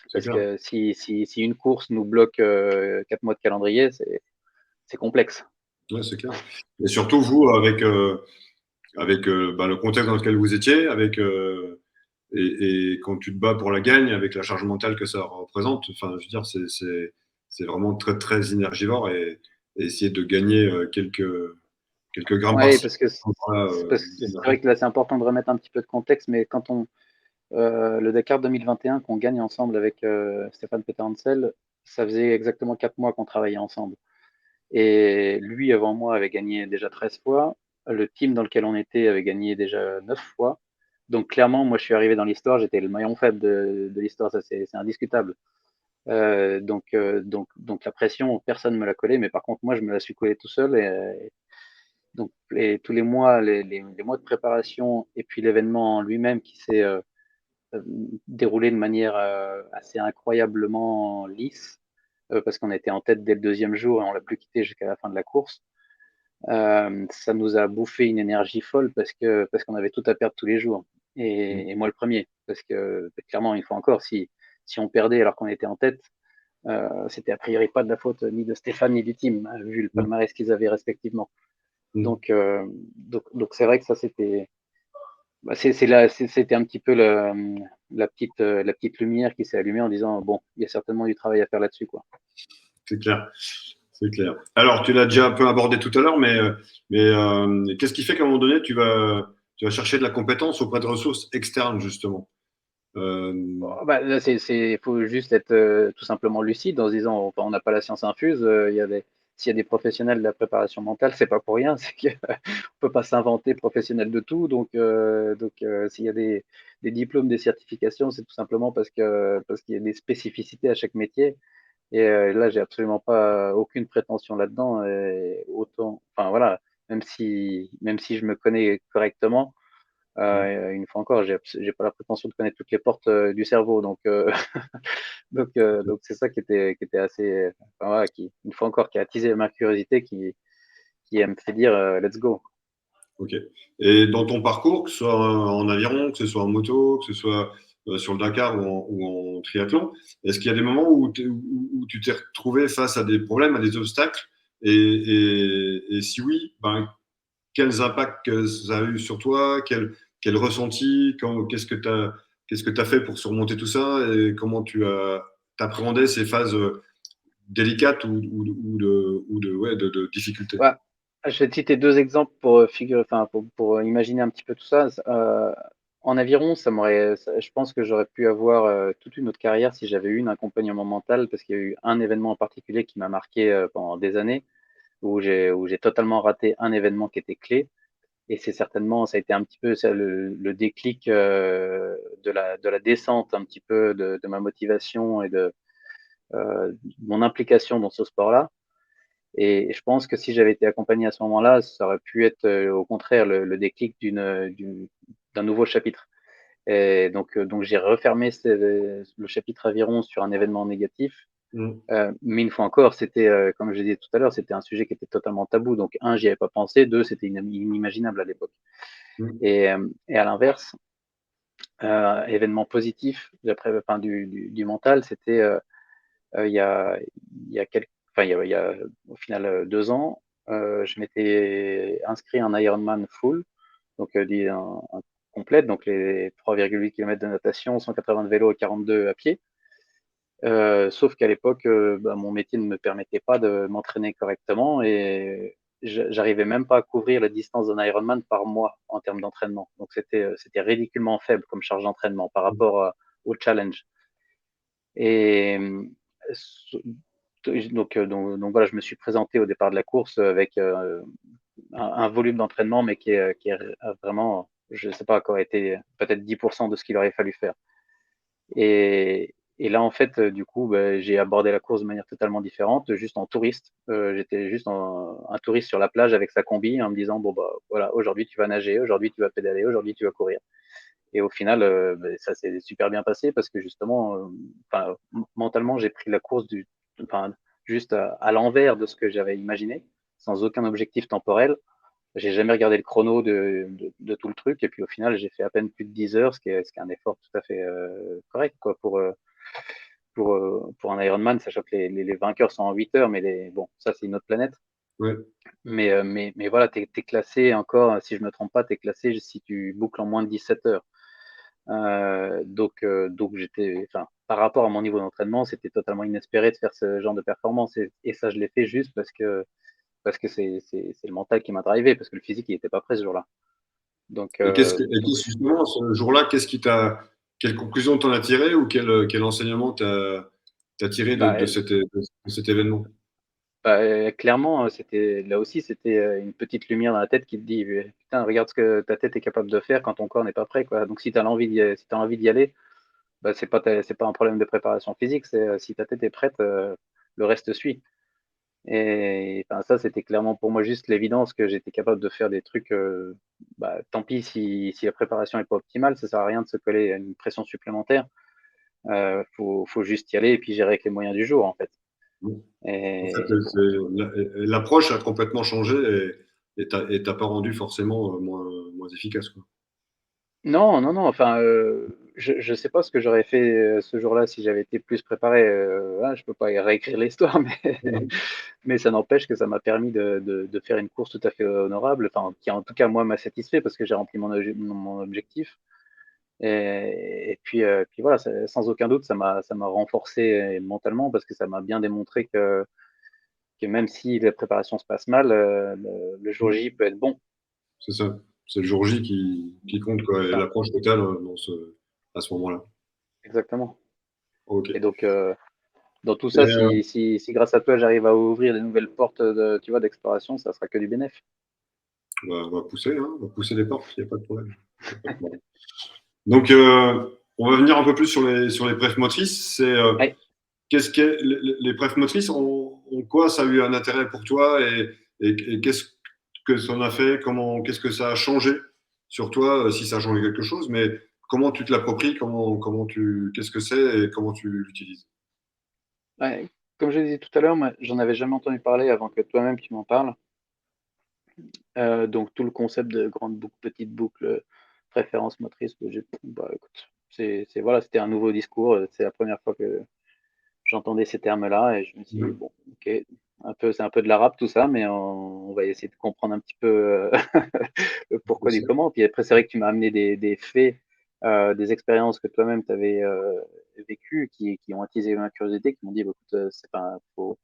C'est Parce clair. que si une course nous bloque 4 mois de calendrier, c'est complexe. Ouais, c'est clair. Et surtout, vous, avec le contexte dans lequel vous étiez, et quand tu te bats pour la gagne, avec la charge mentale que ça représente, enfin, je veux dire, c'est vraiment très, très énergivore et essayer de gagner quelques grammes Oui, par-ci. parce que Voilà, c'est vrai que là, c'est important de remettre un petit peu de contexte, mais quand le Dakar 2021 qu'on gagne ensemble avec Stéphane Peterhansel, ça faisait exactement 4 mois qu'on travaillait ensemble. Et lui, avant moi, avait gagné déjà 13 fois. Le team dans lequel on était avait gagné déjà 9 fois. Donc clairement, moi, je suis arrivé dans l'histoire, j'étais le maillon faible de l'histoire, ça c'est indiscutable. Donc la pression, personne ne me l'a collée, mais par contre, moi, je me la suis collée tout seul. Et tous les mois, les mois de préparation et puis l'événement lui-même qui s'est déroulé de manière assez incroyablement lisse, parce qu'on était en tête dès le deuxième jour et on l'a plus quitté jusqu'à la fin de la course. Ça nous a bouffé une énergie folle parce qu'on avait tout à perdre tous les jours. Et moi le premier, parce que clairement, une fois encore, si on perdait alors qu'on était en tête, c'était a priori pas de la faute ni de Stéphane ni du team, hein, vu le palmarès qu'ils avaient respectivement. Donc c'est vrai que ça c'était un petit peu la petite lumière qui s'est allumée en disant bon, il y a certainement du travail à faire là-dessus, quoi. C'est clair. C'est clair. Alors, tu l'as déjà un peu abordé tout à l'heure, mais qu'est-ce qui fait qu'à un moment donné, tu vas chercher de la compétence auprès de ressources externes, justement? Bon, bah, là, faut juste être tout simplement lucide en se disant enfin, on n'a pas la science infuse. S'il y a des professionnels de la préparation mentale, c'est pas pour rien. C'est qu'on peut pas s'inventer professionnel de tout. Donc, s'il y a des diplômes, des certifications, c'est tout simplement parce qu'il y a des spécificités à chaque métier. Et là, j'ai absolument pas aucune prétention là-dedans. Et autant, enfin voilà, même si je me connais correctement. Une fois encore, j'ai pas la prétention de connaître toutes les portes du cerveau, donc donc c'est ça qui était assez, enfin, voilà, une fois encore, qui a attisé ma curiosité, qui me fait dire let's go. Ok. Et dans ton parcours, que ce soit en aviron, que ce soit en moto, que ce soit sur le Dakar ou en triathlon, est-ce qu'il y a des moments où tu t'es retrouvé face à des problèmes, à des obstacles? Et si oui, ben, quels impacts que ça a eu sur toi? Quel ressenti? Qu'est-ce que tu as fait pour surmonter tout ça? Et comment tu as appréhendé ces phases délicates ou de difficultés? Ouais. Je vais te citer deux exemples pour pour imaginer un petit peu tout ça. En aviron, je pense que j'aurais pu avoir toute une autre carrière si j'avais eu un accompagnement mental, parce qu'il y a eu un événement en particulier qui m'a marqué pendant des années, où j'ai totalement raté un événement qui était clé. Et ça a été un petit peu ça, le déclic de la descente un petit peu de ma motivation et de mon implication dans ce sport-là. Et je pense que si j'avais été accompagné à ce moment-là, ça aurait pu être au contraire le déclic d'un nouveau chapitre. Et donc j'ai refermé le chapitre aviron sur un événement négatif. Mm. Mais une fois encore, c'était, comme je disais tout à l'heure, c'était un sujet qui était totalement tabou. Donc, un, j'y avais pas pensé. Deux, c'était inimaginable à l'époque. Mm. Et à l'inverse, événement positif enfin, du mental, c'était il y a, il y a au final 2 ans, je m'étais inscrit à un Ironman full, donc un complète, donc les 3,8 km de natation, 180 de vélo et 42 à pied. Sauf qu'à l'époque, mon métier ne me permettait pas de m'entraîner correctement et j'arrivais même pas à couvrir la distance d'un Ironman par mois en termes d'entraînement. Donc c'était ridiculement faible comme charge d'entraînement par rapport au challenge. Et donc voilà, je me suis présenté au départ de la course avec un volume d'entraînement, mais qui est vraiment, je ne sais pas, qui aurait été peut-être 10% de ce qu'il aurait fallu faire. Et là, en fait, du coup, j'ai abordé la course de manière totalement différente, juste en touriste. J'étais juste un touriste sur la plage avec sa combi en me disant, bon, bah voilà, aujourd'hui tu vas nager, aujourd'hui tu vas pédaler, aujourd'hui tu vas courir. Et au final, ça s'est super bien passé parce que justement, mentalement, j'ai pris la course juste à l'envers de ce que j'avais imaginé, sans aucun objectif temporel. J'ai jamais regardé le chrono de tout le truc. Et puis au final, j'ai fait à peine plus de 10 heures, ce qui est un effort tout à fait correct quoi, pour un Ironman, sachant que les vainqueurs sont en 8 heures, mais bon, ça c'est une autre planète. Ouais. Mais voilà, tu es classé encore, si je me trompe pas, tu es classé si tu boucles en moins de 17 heures. Donc par rapport à mon niveau d'entraînement, c'était totalement inespéré de faire ce genre de performance. Et ça, je l'ai fait juste parce que c'est le mental qui m'a drivé, parce que le physique, il n'était pas prêt ce jour-là. Justement, ce jour-là, quelle conclusion t'en as tiré ou quel enseignement t'as tiré bah, de cet événement? clairement, là aussi, c'était une petite lumière dans la tête qui te dit, putain, regarde ce que ta tête est capable de faire quand ton corps n'est pas prêt, quoi. Donc, si tu as envie d'y aller, c'est pas un problème de préparation physique, si ta tête est prête, le reste suit. Et enfin, ça, c'était clairement pour moi juste l'évidence que j'étais capable de faire des trucs. Tant pis si la préparation n'est pas optimale, ça sert à rien de se coller à une pression supplémentaire. Faut juste y aller et puis gérer avec les moyens du jour, en fait. En fait, Et l'approche a complètement changé et t'as pas rendu forcément moins efficace, quoi. non, non, non. Enfin, je sais pas ce que j'aurais fait ce jour-là si j'avais été plus préparé. Je peux pas réécrire l'histoire, mais ça n'empêche que ça m'a permis de faire une course tout à fait honorable, enfin, qui en tout cas moi m'a satisfait parce que j'ai rempli mon objectif. Puis voilà, sans aucun doute, ça m'a renforcé mentalement parce que ça m'a bien démontré que même si la préparation se passe mal, le jour J peut être bon. C'est ça. C'est le jour J qui compte, quoi, et Ça, l'approche totale à ce moment-là. exactement. Ok. Et donc, dans tout Et, ça, si grâce à toi, j'arrive à ouvrir des nouvelles portes tu vois, d'exploration, ça sera que du bénéfice. on va pousser, hein, on va pousser les portes, il n'y a pas de problème. Y a pas de problème. Donc, on va venir un peu plus sur les preuves motrices. Ouais. Qu'est-ce que les preuves motrices ont quoi ça a eu un intérêt pour toi et qu'est-ce que ça en a fait, qu'est-ce que ça a changé sur toi, si ça a changé quelque chose, mais comment tu te l'appropries, qu'est-ce que c'est et comment tu l'utilises? Ouais. Comme je disais tout à l'heure, moi, j'en avais jamais entendu parler avant que toi-même tu m'en parles. Donc tout le concept de grande boucle, petite boucle, préférence motrice, bah, écoute, voilà, c'était un nouveau discours. C'est la première fois que j'entendais ces termes-là et je me suis dit, bon, ok, c'est un peu de l'arabe tout ça, mais on va essayer de comprendre un petit peu le pourquoi du comment. Puis après, c'est vrai que tu m'as amené des faits, des expériences que toi-même tu avais vécues qui ont attisé ma curiosité, qui m'ont dit, bah, écoute,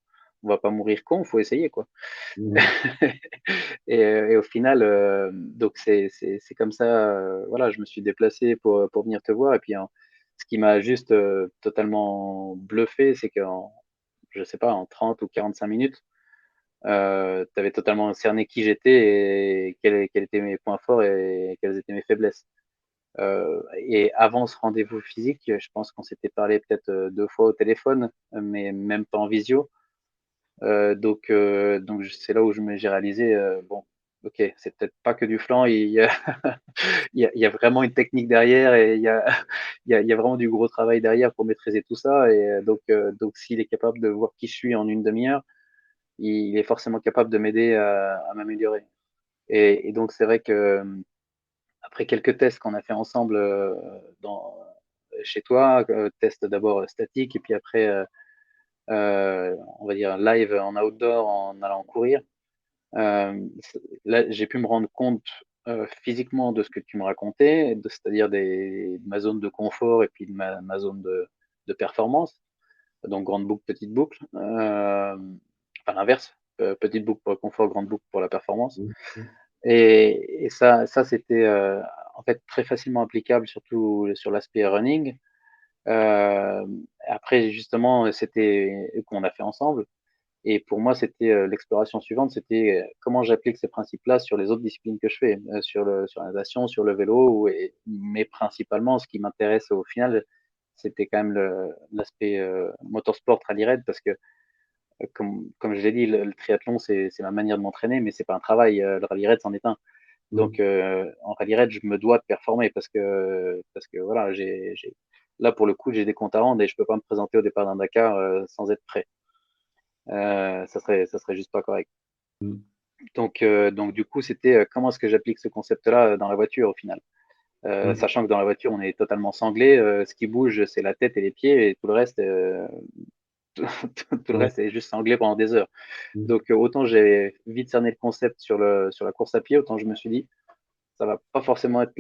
on va pas mourir con, faut essayer, quoi. Et au final, donc c'est comme ça, voilà, je me suis déplacé pour venir te voir. Et puis, ce qui m'a juste totalement bluffé, c'est qu'en, je sais pas, en 30 ou 45 minutes, tu avais totalement cerné qui j'étais et quels étaient mes points forts et quelles étaient mes faiblesses. Et avant ce rendez-vous physique, je pense qu'on s'était parlé peut-être 2 fois au téléphone, mais même pas en visio. Donc c'est là où j'ai réalisé, bon, ok, c'est peut-être pas que du flanc, il y a, il y a vraiment une technique derrière et il y a vraiment du gros travail derrière pour maîtriser tout ça. Et donc s'il est capable de voir qui je suis en une demi-heure, il est forcément capable de m'aider à m'améliorer. Et donc c'est vrai que après quelques tests qu'on a fait ensemble chez toi, tests d'abord statiques et puis après, on va dire live en outdoor en allant courir. Là, j'ai pu me rendre compte physiquement de ce que tu me racontais, c'est-à-dire ma zone de confort et puis de ma zone de performance. Donc, grande boucle, petite boucle. Enfin, l'inverse. Petite boucle pour le confort, grande boucle pour la performance. Et ça c'était en fait très facilement applicable, surtout sur l'aspect running. Après, justement, c'était qu'on a fait ensemble. Et pour moi, c'était l'exploration suivante, c'était comment j'applique ces principes-là sur les autres disciplines que je fais, sur la natation, sur le vélo, mais principalement, ce qui m'intéresse au final, c'était quand même l'aspect motorsport rally raid, parce que comme je l'ai dit, le triathlon, c'est ma manière de m'entraîner, mais c'est pas un travail. Le rally raid, c'en est un. Donc en rally raid, je me dois de performer parce que voilà, là pour le coup, j'ai des comptes à rendre et je peux pas me présenter au départ d'un Dakar sans être prêt. Ça serait juste pas correct. Donc du coup, c'était comment est-ce que j'applique ce concept-là dans la voiture au final. Sachant que dans la voiture, on est totalement sanglé. Ce qui bouge, c'est la tête et les pieds, et tout le reste, tout le reste est juste sanglé pendant des heures. Donc autant j'ai vite cerné le concept sur la course à pied, autant je me suis dit, ça va pas forcément être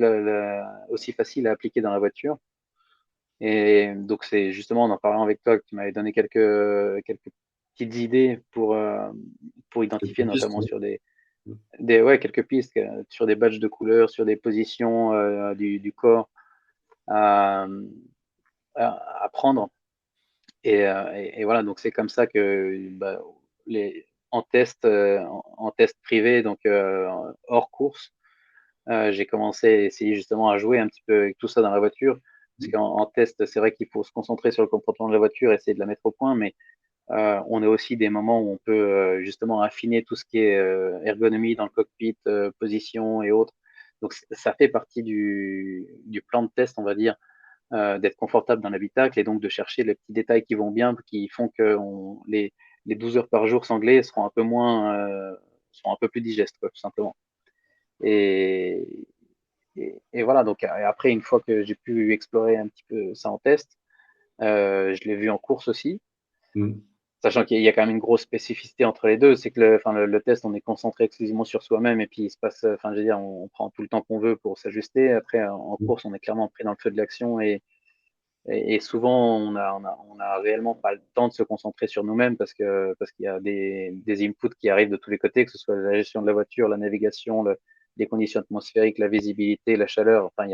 aussi facile à appliquer dans la voiture. Et donc c'est justement en parlant avec toi que tu m'avais donné quelques petites idées pour identifier notamment sur ouais, quelques pistes, sur des badges de couleurs, sur des positions du corps à, à prendre. Et voilà, donc c'est comme ça que bah, en test privé, donc hors course, j'ai commencé à essayer justement à jouer un petit peu avec tout ça dans la voiture. Parce qu'en test, c'est vrai qu'il faut se concentrer sur le comportement de la voiture, essayer de la mettre au point, mais on a aussi des moments où on peut justement affiner tout ce qui est ergonomie dans le cockpit, position et autres. Donc ça fait partie du plan de test, on va dire, d'être confortable dans l'habitacle et donc de chercher les petits détails qui vont bien, qui font que les 12 heures par jour sanglées seront un peu plus digestes, quoi, tout simplement. Et, et voilà, donc après, une fois que j'ai pu explorer un petit peu ça en test, je l'ai vu en course aussi. Sachant qu'il y a quand même une grosse spécificité entre les deux, c'est que le test, on est concentré exclusivement sur soi-même et puis il se passe, enfin, je veux dire, on prend tout le temps qu'on veut pour s'ajuster. Après, en course, on est clairement pris dans le feu de l'action et souvent, on a réellement pas le temps de se concentrer sur nous-mêmes parce qu'il y a des inputs qui arrivent de tous les côtés, que ce soit la gestion de la voiture, la navigation, les conditions atmosphériques, la visibilité, la chaleur. Enfin,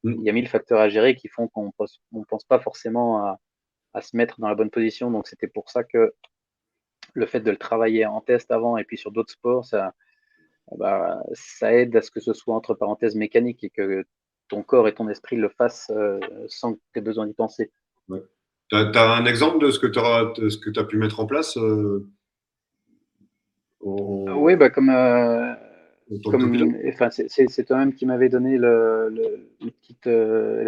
il y a 1000 facteurs à gérer qui font qu'on pense pas forcément à se mettre dans la bonne position. Donc, c'était pour ça que le fait de le travailler en test avant et puis sur d'autres sports, ça aide à ce que ce soit entre parenthèses mécanique et que ton corps et ton esprit le fassent sans que tu aies besoin d'y penser. Ouais. Tu as un exemple de ce que tu as pu mettre en place Oui, bah en tant que pilote? enfin, c'est toi-même qui m'avait donné la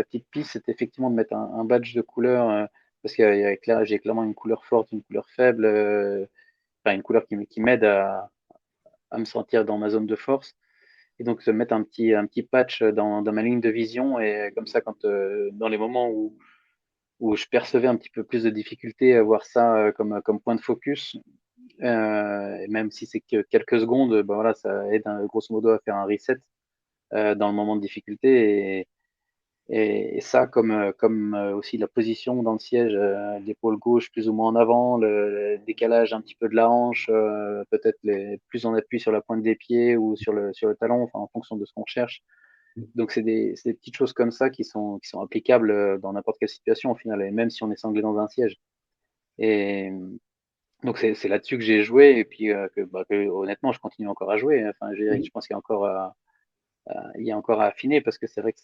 petite piste, c'est effectivement de mettre un badge de couleur, parce que j'ai clairement une couleur forte, une couleur faible, enfin une couleur qui m'aide me sentir dans ma zone de force. Et donc, se mettre un petit patch dans ma ligne de vision. Et comme ça, dans les moments où je percevais un petit peu plus de difficulté à voir ça comme point de focus, et même si c'est que quelques secondes, ben voilà, ça aide grosso modo à faire un reset dans le moment de difficulté. Et ça, comme aussi la position dans le siège, l'épaule gauche plus ou moins en avant, le décalage un petit peu de la hanche, peut-être plus en appui sur la pointe des pieds ou sur le talon, enfin, en fonction de ce qu'on cherche. Donc, c'est des petites choses comme ça qui sont applicables dans n'importe quelle situation au final, et même si on est sanglé dans un siège. Et donc, c'est là-dessus que j'ai joué, et puis que, honnêtement, je continue encore à jouer. Enfin, je pense qu'il y a encore à affiner, parce que c'est vrai que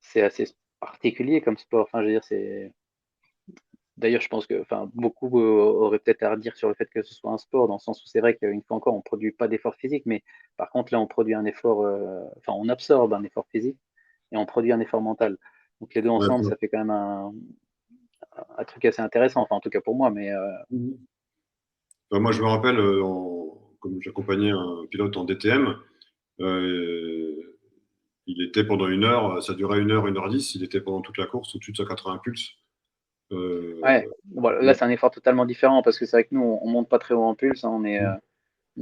c'est assez particulier comme sport. Enfin, je veux dire, d'ailleurs, je pense que, enfin, beaucoup auraient peut-être à redire sur le fait que ce soit un sport, dans le sens où c'est vrai qu'une fois encore, on produit pas d'effort physique, mais par contre, là, on produit un effort, enfin, on absorbe un effort physique et on produit un effort mental. Donc, les deux ensemble, ça fait quand même un truc assez intéressant, enfin, en tout cas pour moi, mais Enfin, moi, je me rappelle, comme j'accompagnais un pilote en DTM, euh, il était pendant 1 heure, ça durait 1 heure 10, il était pendant toute la course au-dessus de 180 pulses. ouais. Bon, là, c'est un effort totalement différent, parce que c'est vrai que nous, on monte pas très haut en pulse, hein, on est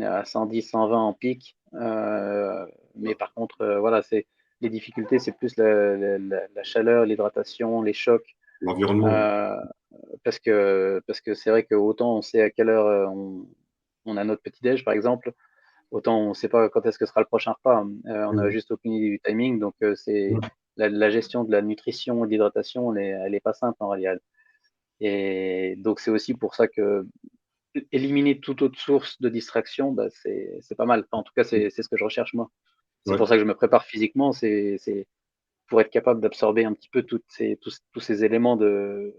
à 110, 120 en pic. Mais par contre, voilà, les difficultés, c'est plus la chaleur, l'hydratation, les chocs. L'environnement. Euh, parce que c'est vrai que autant on sait à quelle heure on a notre petit-déj, par exemple, autant on ne sait pas quand est-ce que sera le prochain repas. On n'a juste aucune idée du timing. Donc, la gestion de la nutrition et de l'hydratation, elle est pas simple en réalité. Et donc, c'est aussi pour ça que éliminer toute autre source de distraction, bah, c'est pas mal. Enfin, en tout cas, c'est ce que je recherche moi. C'est Ouais. pour ça que je me prépare physiquement, c'est pour être capable d'absorber un petit peu tous ces éléments de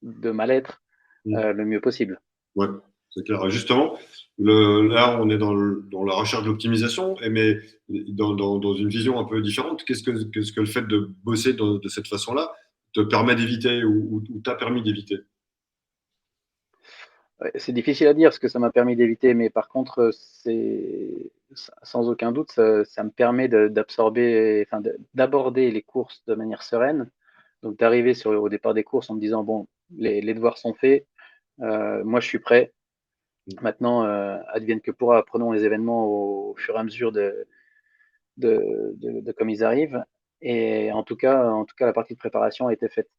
mal-être le mieux possible. Ouais, c'est clair. Justement, là, on est dans la recherche de l'optimisation, mais dans une vision un peu différente. Qu'est-ce que le fait de bosser de cette façon-là te permet d'éviter ou t'a permis d'éviter? Ouais, c'est difficile à dire ce que ça m'a permis d'éviter, mais par contre, c'est sans aucun doute, ça me permet d'absorber, enfin, d'aborder les courses de manière sereine. Donc d'arriver au départ des courses en me disant, bon, les devoirs sont faits, moi je suis prêt. Maintenant, advienne que pourra, prenons les événements au fur et à mesure de comme ils arrivent. Et en tout cas, la partie de préparation a été faite.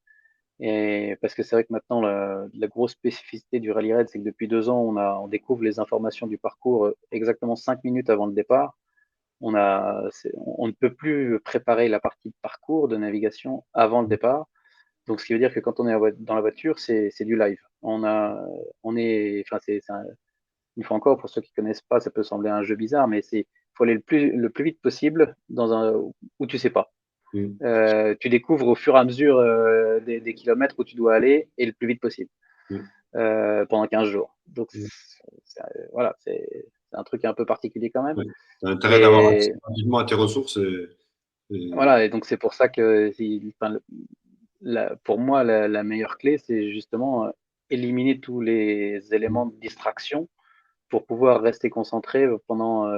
Et parce que c'est vrai que maintenant, la grosse spécificité du rallye raid, c'est que depuis 2 ans, on découvre les informations du parcours exactement 5 minutes avant le départ. On ne peut plus préparer la partie de parcours de navigation avant le départ. Donc, ce qui veut dire que quand on est dans la voiture, c'est du live. Enfin, une fois encore, pour ceux qui connaissent pas, ça peut sembler un jeu bizarre, mais faut aller le plus vite possible où tu sais pas. Tu découvres au fur et à mesure des kilomètres où tu dois aller et le plus vite possible pendant 15 jours. Donc, voilà, c'est un truc un peu particulier quand même. Ouais. Tu as intérêt d'avoir accès Et rapidement à tes ressources. voilà, et donc c'est pour ça que enfin, pour moi, la meilleure clé, c'est justement éliminer tous les éléments de distraction pour pouvoir rester concentré pendant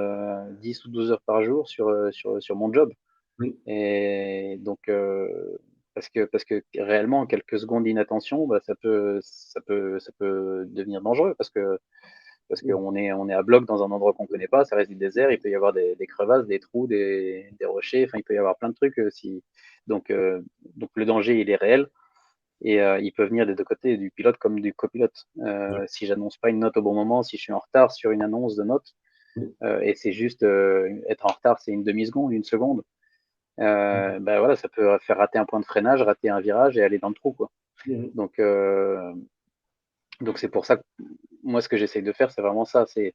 10 ou 12 heures par jour sur mon job. Oui. Et donc, parce que réellement, quelques secondes d'inattention, bah, ça peut devenir dangereux parce qu'on est à bloc dans un endroit qu'on ne connaît pas, ça reste du désert, il peut y avoir des crevasses, des trous, des rochers, enfin, il peut y avoir plein de trucs. Donc le danger, il est réel. Et il peut venir des deux côtés, du pilote comme du copilote. Si j'annonce pas une note au bon moment, si je suis en retard sur une annonce de note, et c'est juste être en retard, c'est une demi-seconde, une seconde, bah voilà, ça peut faire rater un point de freinage, rater un virage et aller dans le trou, quoi. Donc c'est pour ça que moi, ce que j'essaye de faire, c'est vraiment ça, c'est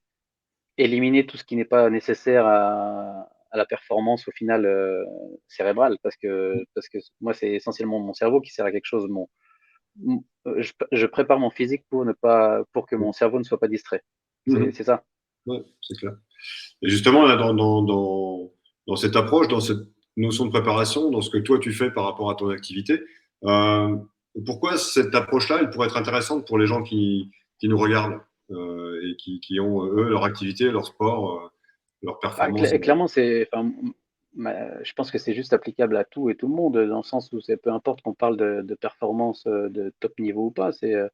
éliminer tout ce qui n'est pas nécessaire à la performance au final cérébrale, parce que moi, c'est essentiellement mon cerveau qui sert à quelque chose. Je prépare mon physique pour que mon cerveau ne soit pas distrait. C'est ça. Ouais, c'est clair. Et justement, là, dans cette approche, dans cette notion de préparation, dans ce que toi tu fais par rapport à ton activité, pourquoi cette approche-là, elle pourrait être intéressante pour les gens qui nous regardent? et qui ont, eux, leur activité, leur sport, leur performance. Clairement, je pense que c'est juste applicable à tout et tout le monde, dans le sens où peu importe qu'on parle de performance de top niveau ou pas, c'est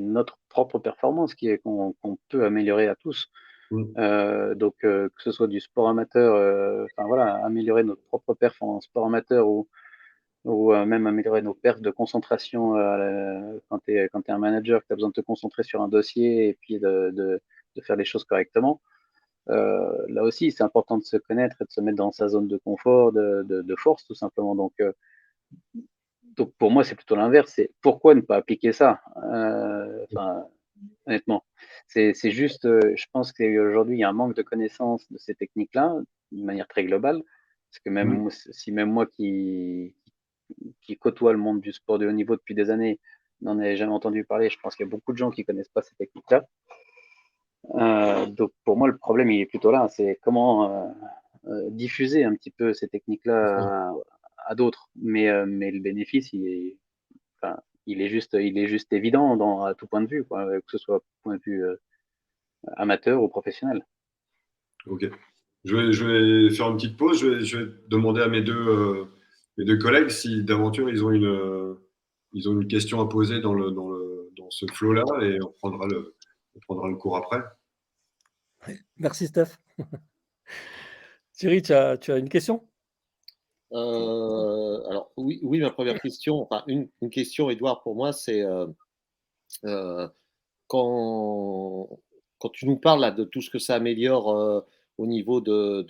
notre propre performance qu'on peut améliorer à tous. Donc, que ce soit du sport amateur, voilà, améliorer notre propre perf en sport amateur ou même améliorer nos perfs de concentration quand tu es un manager, que tu as besoin de te concentrer sur un dossier et puis de faire les choses correctement. Là aussi, c'est important de se connaître et de se mettre dans sa zone de confort, de force, tout simplement. Donc pour moi, c'est plutôt l'inverse. C'est pourquoi ne pas appliquer ça honnêtement. C'est juste, je pense qu'aujourd'hui, il y a un manque de connaissance de ces techniques-là, de manière très globale. Parce que même moi qui côtoie le monde du sport de haut niveau depuis des années, n'en ai jamais entendu parler, je pense qu'il y a beaucoup de gens qui ne connaissent pas ces techniques-là. Donc pour moi, le problème, il est plutôt là. C'est comment diffuser un petit peu ces techniques-là à d'autres. Mais le bénéfice, il est juste évident à tout point de vue, quoi, que ce soit point de vue amateur ou professionnel. Ok. Je vais faire une petite pause. Je vais demander à mes deux collègues si d'aventure ils ont une question à poser dans ce flow-là et on prendra le cours après. Merci Steph. Thierry, tu as une question? Alors oui, ma première question, enfin une question, Edouard, pour moi, c'est quand tu nous parles là, de tout ce que ça améliore au niveau de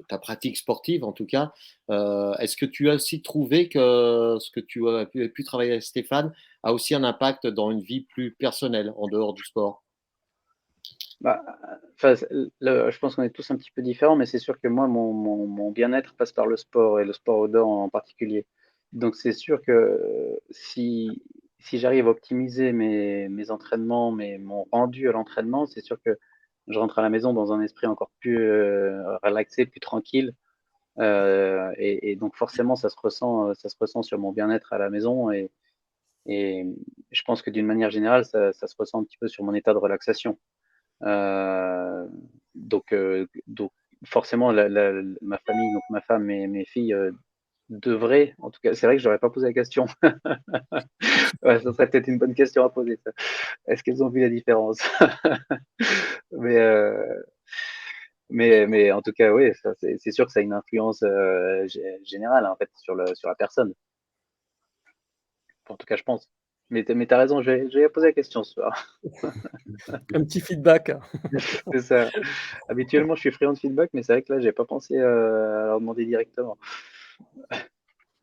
ta pratique sportive, en tout cas, est-ce que tu as aussi trouvé que ce que tu as pu travailler avec Stéphane a aussi un impact dans une vie plus personnelle, en dehors du sport? Je pense qu'on est tous un petit peu différents, mais c'est sûr que moi, mon bien-être passe par le sport et le sport outdoor en particulier. Donc c'est sûr que si j'arrive à optimiser mes entraînements, mon rendu à l'entraînement, c'est sûr que je rentre à la maison dans un esprit encore plus relaxé, plus tranquille. Et donc forcément, ça se ressent sur mon bien-être à la maison et je pense que d'une manière générale, ça se ressent un petit peu sur mon état de relaxation. Donc forcément, ma famille, donc ma femme et mes filles devraient, en tout cas, c'est vrai que je n'aurais pas posé la question. Ouais, ça serait peut-être une bonne question à poser. Ça. Est-ce qu'elles ont vu la différence? mais en tout cas, oui, c'est sûr que ça a une influence générale en fait sur la personne. En tout cas, je pense. Mais tu as raison, je vais poser la question ce soir. Un petit feedback. C'est ça. Habituellement, je suis friand de feedback, mais c'est vrai que là, j'ai pas pensé à leur demander directement.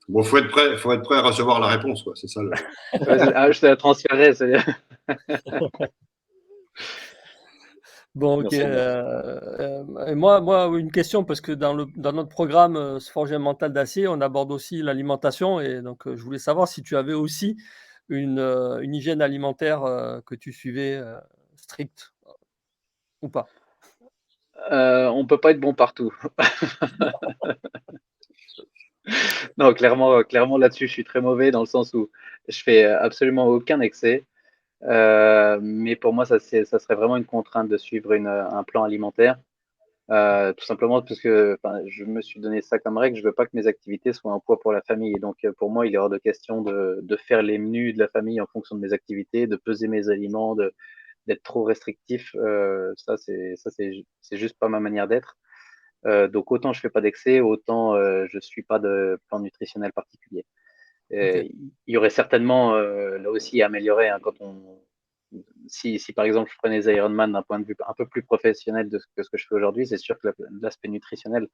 Bon, faut être prêt à recevoir la réponse, quoi. C'est ça. Je te la transférerai. Bon, ok. Et moi, une question, parce que dans notre programme Se forger un mental d'acier, on aborde aussi l'alimentation. Et donc, je voulais savoir si tu avais aussi une hygiène alimentaire que tu suivais stricte ou pas. On peut pas être bon partout. Non, clairement là-dessus, je suis très mauvais dans le sens où je fais absolument aucun excès. Mais pour moi, ça serait vraiment une contrainte de suivre un plan alimentaire. Tout simplement parce que je me suis donné ça comme règle. Je veux pas que mes activités soient un poids pour la famille. Et donc, pour moi, il est hors de question de faire les menus de la famille en fonction de mes activités, de peser mes aliments, d'être trop restrictif. Ça, c'est juste pas ma manière d'être. Donc, autant je fais pas d'excès, autant je suis pas de plan nutritionnel particulier. Ok. Il y aurait certainement là aussi à améliorer quand si par exemple je prenais les Ironman d'un point de vue un peu plus professionnel que ce que je fais aujourd'hui, c'est sûr que l'aspect nutritionnel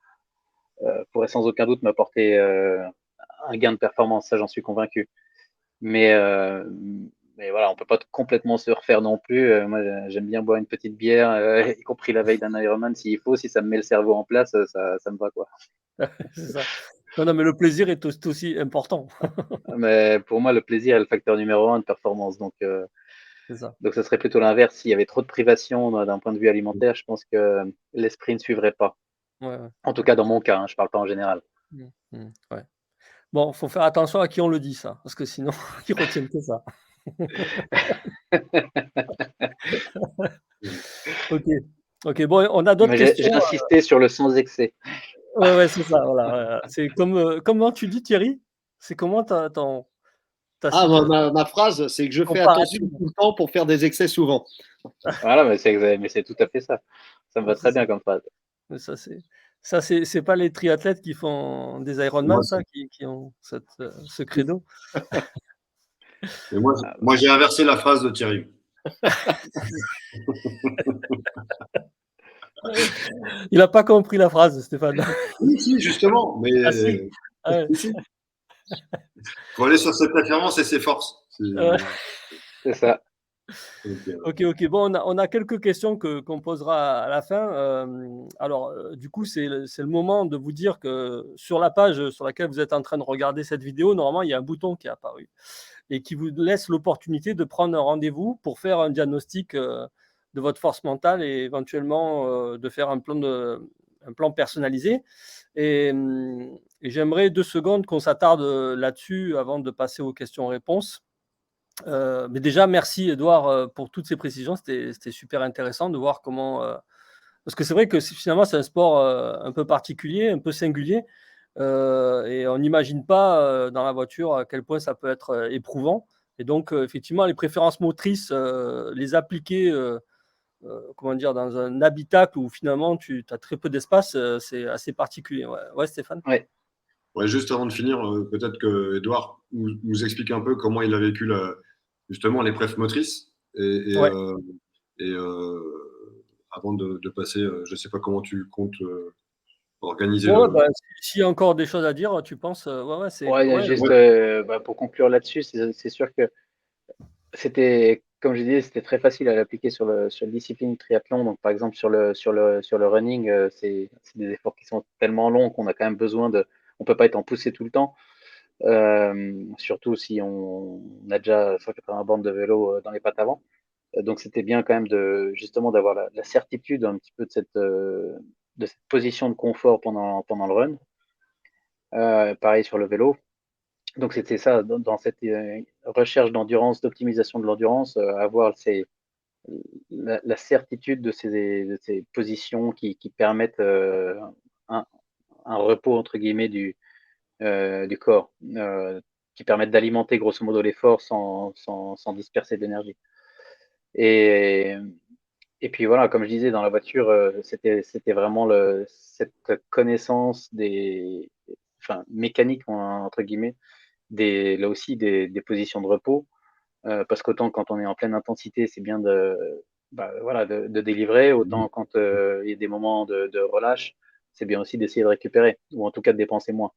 pourrait sans aucun doute m'apporter un gain de performance, ça j'en suis convaincu. Mais voilà, on peut pas complètement se refaire non plus. Moi, j'aime bien boire une petite bière, y compris la veille d'un Ironman s'il faut. Si ça me met le cerveau en place, ça me va quoi. C'est ça. Non, mais le plaisir est aussi important. Mais pour moi, le plaisir est le facteur numéro 1 de performance. Donc, C'est ça. ce serait plutôt l'inverse. S'il y avait trop de privation d'un point de vue alimentaire, je pense que l'esprit ne suivrait pas. Ouais. En tout cas, dans mon cas, je ne parle pas en général. Ouais. Bon, faut faire attention à qui on le dit ça, parce que sinon, ils retiennent que ça. Ok. Ok, bon, on a d'autres Mais j'ai questions. insisté sur le sans excès. Ouais, ouais, c'est ça, voilà. C'est comme, comment tu dis, Thierry? C'est comment ta Ah, citation ma phrase, c'est que je fais attention comparative? tout le temps pour faire des excès souvent. Voilà, mais c'est tout à fait ça. Ça me Ouais, va c'est très ça. bien comme phrase. Mais c'est pas les triathlètes qui font des Ironman, Moi, ça, qui ont ce credo? et moi, Ah, moi j'ai inversé la phrase de Thierry. Il a pas compris la phrase, Stéphane. Oui, si, justement, mais Ah si? Ah ouais. il faut aller sur ses préférences et ses forces. Ouais. c'est ça. Donc, OK, OK. Bon, on a quelques questions qu'on posera à la fin. Alors, du coup, c'est le moment de vous dire que sur la page sur laquelle vous êtes en train de regarder cette vidéo, normalement, il y a un bouton qui est apparu et qui vous laisse l'opportunité de prendre un rendez-vous pour faire un diagnostic, de votre force mentale et éventuellement, de faire un plan personnalisé et j'aimerais 2 secondes qu'on s'attarde, là-dessus avant de passer aux questions-réponses. Mais déjà, merci Edouard, pour toutes ces précisions. C'était super intéressant de voir comment, parce que c'est vrai que finalement, c'est un sport, un peu particulier, un peu singulier, et on n'imagine pas, dans la voiture à quel point ça peut être, éprouvant et donc effectivement, les préférences motrices, les appliquer, comment dire? Dans un habitacle où finalement tu as très peu d'espace, c'est assez particulier. Ouais, ouais Stéphane? Ouais. ouais, juste avant de finir, peut-être que Edouard nous explique un peu comment il a vécu justement les préf motrices Ouais. et, avant de passer, je ne sais pas comment tu comptes organiser Ouais, ouais, bah, le. s'il y a encore des choses à dire, tu penses, ouais, ouais, c'est Ouais, il y a ouais. juste, Ouais, pour conclure là-dessus, c'est sûr que c'était, comme je disais, c'était très facile à l'appliquer sur le discipline triathlon. Donc, par exemple, sur le running, c'est des efforts qui sont tellement longs qu'on a quand même besoin on peut pas être en poussée tout le temps. Surtout si on a déjà 180 bornes de vélo dans les pattes avant. Donc, c'était bien quand même justement d'avoir la certitude un petit peu de cette position de confort pendant le run. Pareil sur le vélo. Donc c'était ça, dans cette recherche d'endurance, d'optimisation de l'endurance, avoir la certitude de ces positions qui permettent un, un repos entre guillemets du corps, qui permettent d'alimenter grosso modo l'effort sans disperser de l'énergie. Et, et puis voilà, comme je disais, dans la voiture, c'était vraiment cette connaissance enfin, mécanique entre guillemets, là aussi des positions de repos. Parce qu'autant quand on est en pleine intensité, c'est bien voilà, de délivrer, autant quand il y a des moments de relâche, c'est bien aussi d'essayer de récupérer, ou en tout cas de dépenser moins.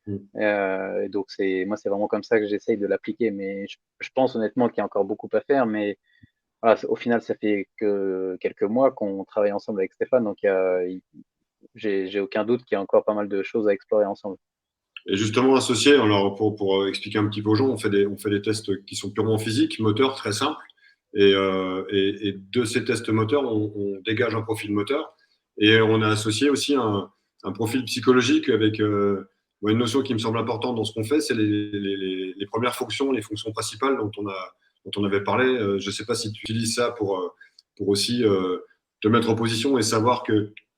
Donc moi, c'est vraiment comme ça que j'essaye de l'appliquer, mais je pense honnêtement qu'il y a encore beaucoup à faire, mais voilà, au final, ça fait que quelques mois qu'on travaille ensemble avec Stéphane, donc j'ai aucun doute qu'il y a encore pas mal de choses à explorer ensemble. et justement associé, alors pour expliquer un petit peu aux gens, on fait des tests qui sont purement physiques, moteurs, très simples. Et de ces tests moteurs, on dégage un profil moteur. Et on a associé aussi un profil psychologique avec une notion qui me semble importante dans ce qu'on fait, c'est les premières fonctions, les fonctions principales dont on avait parlé. Je ne sais pas si tu utilises ça pour aussi te mettre en position et savoir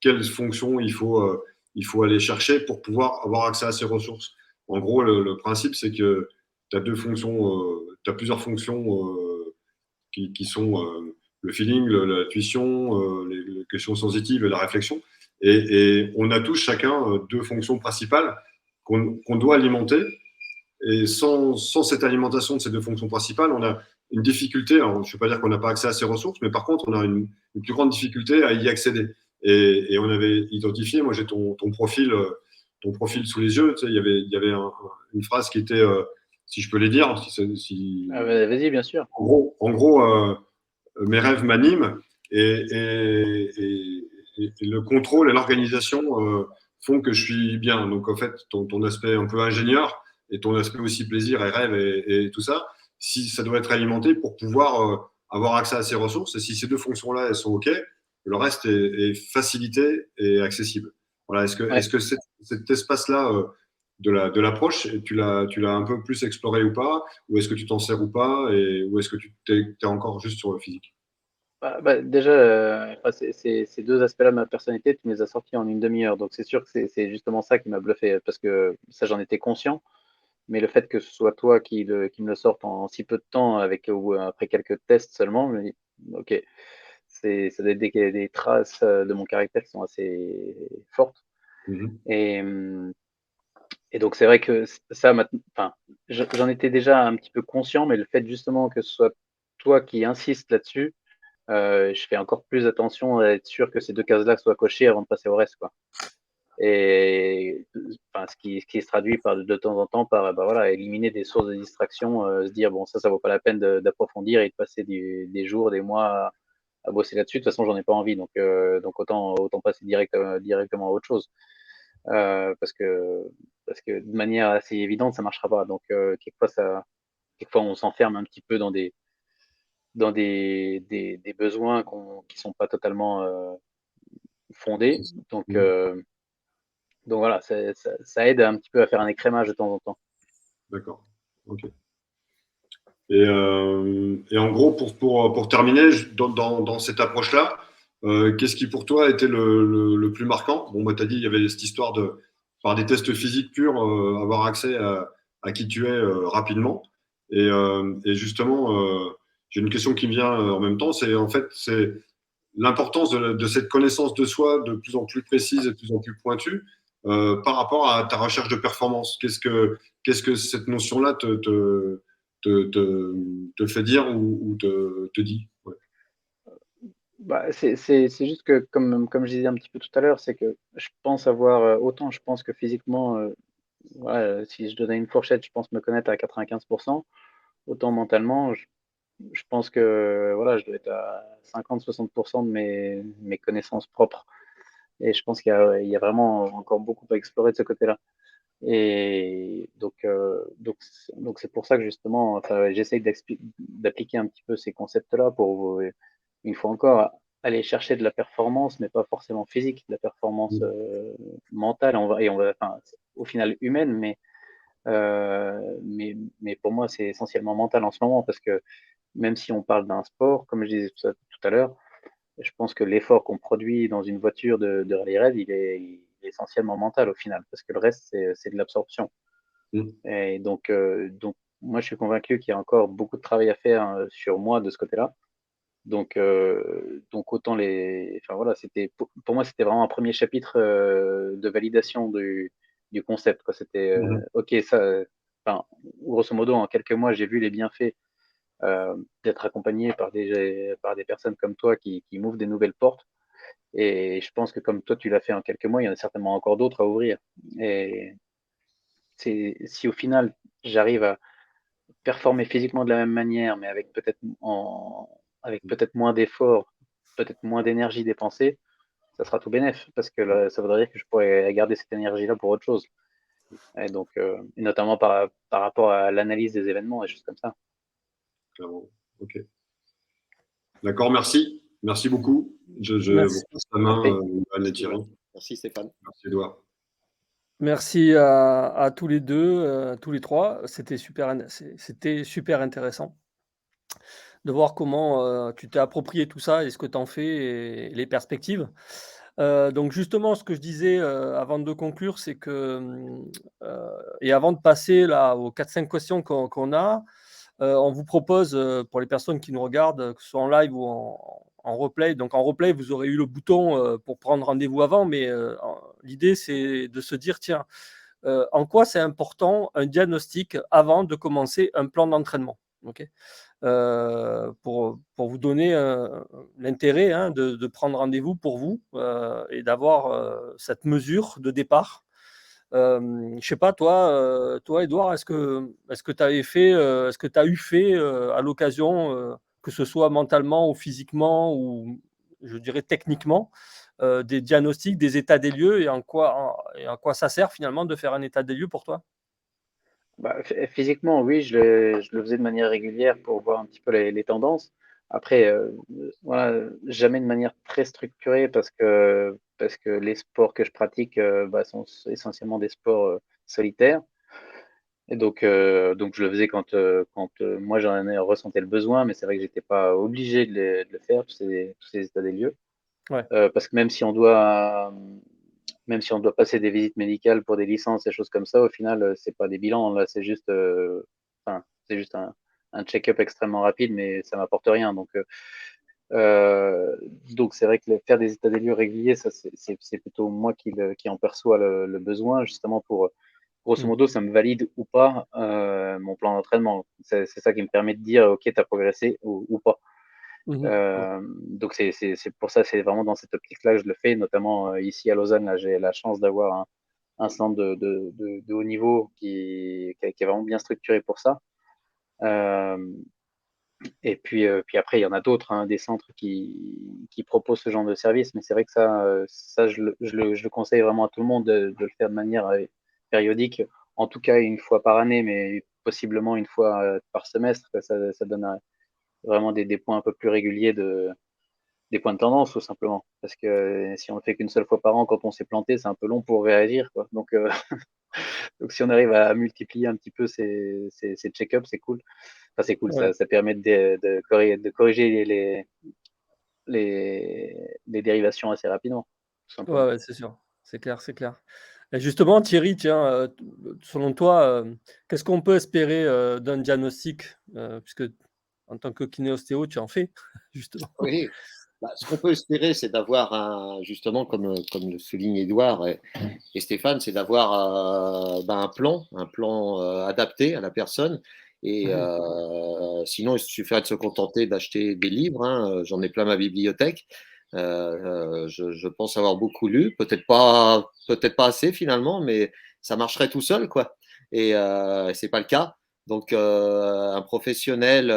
quelles fonctions il faut aller chercher pour pouvoir avoir accès à ces ressources. En gros, le principe, c'est que tu as plusieurs fonctions qui sont le feeling, l'intuition, les questions sensitives et la réflexion. Et on a tous chacun deux fonctions principales qu'on doit alimenter. Et sans cette alimentation de ces deux fonctions principales, on a une difficulté. Alors, je ne veux pas dire qu'on n'a pas accès à ces ressources, mais par contre, on a une plus grande difficulté à y accéder. Et on avait identifié, moi j'ai ton profil sous les yeux. Tu sais, il y avait une phrase qui était, si je peux les dire, Vas-y, bien sûr. en gros, mes rêves m'animent et le contrôle et l'organisation font que je suis bien. Donc en fait, ton aspect un peu ingénieur et ton aspect aussi plaisir et rêve et tout ça, si ça doit être alimenté pour pouvoir avoir accès à ces ressources. Et si ces deux fonctions-là, elles sont OK, le reste est facilité et accessible. Voilà. Est-ce Ouais. que cet espace-là de l'approche. Tu l'as un peu plus exploré ou pas? Ou est-ce que tu t'en sers ou pas? Ou est-ce que tu t'es encore juste sur le physique? Déjà, enfin, ces deux aspects-là de ma personnalité, tu me les as sortis en une demi-heure. Donc, c'est sûr que c'est justement ça qui m'a bluffé, parce que ça, j'en étais conscient. Mais le fait que ce soit toi qui me le sorte en si peu de temps, ou après quelques tests seulement, je me dis, ok, ça doit être des traces de mon caractère qui sont assez fortes. Mhm. Et, et donc, c'est vrai que ça, enfin, j'en étais déjà un petit peu conscient, mais le fait justement que ce soit toi qui insistes là-dessus, je fais encore plus attention à être sûr que ces deux cases-là soient cochées avant de passer au reste, quoi. Et enfin, ce qui se traduit de temps en temps par voilà, éliminer des sources de distraction, se dire bon, ça vaut pas la peine d'approfondir et de passer des jours, des mois à bosser là-dessus. De toute façon, j'en ai pas envie, donc autant passer directement à autre chose. Parce que de manière assez évidente, ça marchera pas. Donc, quelquefois, on s'enferme un petit peu dans des besoins qui sont pas totalement fondés. Donc, Mhm. euh, donc voilà, ça aide un petit peu à faire un écrémage de temps en temps. D'accord. Ok. Et en gros, pour terminer, dans cette approche-là, qu'est-ce qui pour toi était le plus marquant? Bon, bah, tu as dit il y avait cette histoire de, par des tests physiques purs, avoir accès à qui tu es rapidement. Et justement, j'ai une question qui me vient en même temps, c'est en fait, c'est l'importance de cette connaissance de soi de plus en plus précise et de plus en plus pointue par rapport à ta recherche de performance. Qu'est-ce que cette notion-là te fait dire ou te dit? Ouais. C'est juste que, comme je disais un petit peu tout à l'heure, c'est que je pense avoir, autant je pense que physiquement, voilà, si je donnais une fourchette, je pense me connaître à 95%, autant mentalement, je pense que voilà, je dois être à 50-60% de mes connaissances propres. Et je pense qu'il y a vraiment encore beaucoup à explorer de ce côté-là. Et donc c'est pour ça que justement, enfin, j'essaye d'appliquer un petit peu ces concepts-là pour, une fois encore, aller chercher de la performance, mais pas forcément physique, de la performance mentale, enfin, au final humaine, mais pour moi, c'est essentiellement mental en ce moment, parce que même si on parle d'un sport, comme je disais tout à l'heure, je pense que l'effort qu'on produit dans une voiture de rallye raid, il est essentiellement mental au final, parce que le reste, c'est de l'absorption. Mm. Et donc, moi, je suis convaincu qu'il y a encore beaucoup de travail à faire sur moi de ce côté-là. Donc autant enfin voilà, pour moi, c'était vraiment un premier chapitre de validation du concept, quoi. C'était Mhm. ok, ça, enfin, grosso modo, en quelques mois, j'ai vu les bienfaits d'être accompagné par des personnes comme toi qui m'ouvrent des nouvelles portes. Et je pense que comme toi, tu l'as fait en quelques mois, il y en a certainement encore d'autres à ouvrir. Et si au final, j'arrive à performer physiquement de la même manière, mais avec peut-être moins d'efforts, peut-être moins d'énergie dépensée, ça sera tout bénef, parce que là, ça voudrait dire que je pourrais garder cette énergie-là pour autre chose. Et notamment par rapport à l'analyse des événements et choses comme ça. Clairement. Ok. D'accord, merci. Merci beaucoup. Je vous Merci. passe la Je t'en main, prie. Anne et Merci, Thierry. Merci Stéphane. Merci, Edouard. Merci à tous les deux, tous les trois. C'était super intéressant de voir comment tu t'es approprié tout ça et ce que tu en fais et les perspectives. Donc justement, ce que je disais avant de conclure, c'est que, et avant de passer là aux 4-5 questions qu'on a, on vous propose, pour les personnes qui nous regardent, que ce soit en live ou en replay. Donc en replay, vous aurez eu le bouton pour prendre rendez-vous avant, mais l'idée, c'est de se dire, tiens, en quoi c'est important un diagnostic avant de commencer un plan d'entraînement. Ok. Pour vous donner l'intérêt hein, de prendre rendez-vous pour vous et d'avoir cette mesure de départ. Je sais pas, toi, Edouard, est-ce que tu avais fait, est-ce que tu as eu fait à l'occasion, que ce soit mentalement ou physiquement ou je dirais techniquement, des diagnostics, des états des lieux et en quoi ça sert finalement de faire un état des lieux pour toi? Physiquement, oui, je le faisais de manière régulière pour voir un petit peu les tendances. Après, voilà, jamais de manière très structurée parce que les sports que je pratique sont essentiellement des sports solitaire. Et donc je le faisais quand moi j'en ressentais le besoin, mais c'est vrai que j'étais pas obligé de le faire, tous ces états des lieux. Ouais. Parce que même si on doit passer des visites médicales pour des licences, des choses comme ça, au final, c'est pas des bilans. Là, c'est juste un check-up extrêmement rapide, mais ça m'apporte rien. Donc c'est vrai que faire des états des lieux réguliers, ça c'est plutôt moi qui en perçois le besoin, justement pour grosso modo, ça me valide ou pas mon plan d'entraînement. C'est ça qui me permet de dire, ok, tu as progressé ou pas. Donc c'est pour ça, c'est vraiment dans cette optique-là que je le fais, notamment ici à Lausanne. Là, j'ai la chance d'avoir un centre de haut niveau qui est vraiment bien structuré pour ça. Et puis après, il y en a d'autres, hein, des centres qui proposent ce genre de service, mais c'est vrai que ça je le conseille vraiment à tout le monde de le faire de manière périodique, en tout cas une fois par année, mais possiblement une fois par semestre. Ça donne vraiment des points un peu plus réguliers, des points de tendance, tout simplement. Parce que si on le fait qu'une seule fois par an, quand on s'est planté, c'est un peu long pour réagir, quoi. Donc si on arrive à multiplier un petit peu ces check-ups, c'est cool. Enfin, c'est cool, Ouais. ça permet de corriger les dérivations assez rapidement, tout simplement. Ouais, c'est sûr. C'est clair, c'est clair. Et justement, Thierry, tiens, selon toi, qu'est-ce qu'on peut espérer, d'un diagnostic? Puisque en tant que kiné-ostéo, tu en fais, justement. Oui, bah, ce qu'on peut espérer, c'est d'avoir justement, comme le souligne Édouard et Stéphane, c'est d'avoir un plan adapté à la personne. Et sinon, il suffirait de se contenter d'acheter des livres, hein. J'en ai plein ma bibliothèque. Je pense avoir beaucoup lu, peut-être pas assez finalement, mais ça marcherait tout seul, quoi. Et c'est pas le cas. Donc, un professionnel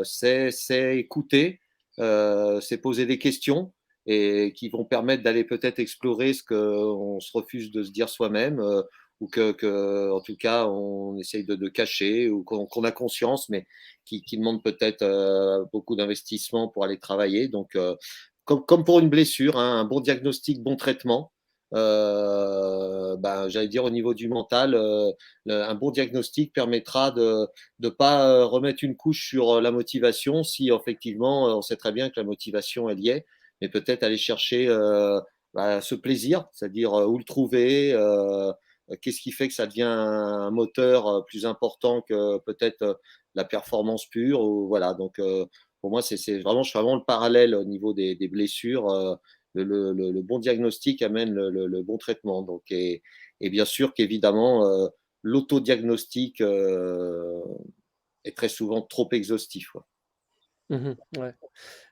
sait écouter, c'est poser des questions et qui vont permettre d'aller peut-être explorer ce qu'on se refuse de se dire soi-même, ou en tout cas, on essaye de cacher, ou qu'on a conscience, mais qui demande peut-être beaucoup d'investissement pour aller travailler. Donc, comme pour une blessure, hein, un bon diagnostic, bon traitement. J'allais dire au niveau du mental, un bon diagnostic permettra de ne pas remettre une couche sur la motivation, si effectivement on sait très bien que la motivation elle y est, mais peut-être aller chercher ce plaisir, c'est-à-dire où le trouver, qu'est-ce qui fait que ça devient un moteur plus important que peut-être la performance pure, ou voilà. Donc pour moi, je fais vraiment le parallèle au niveau des blessures. Le bon diagnostic amène le bon traitement. Donc, et bien sûr qu'évidemment, l'autodiagnostic est très souvent trop exhaustif. Ouais. Ouais.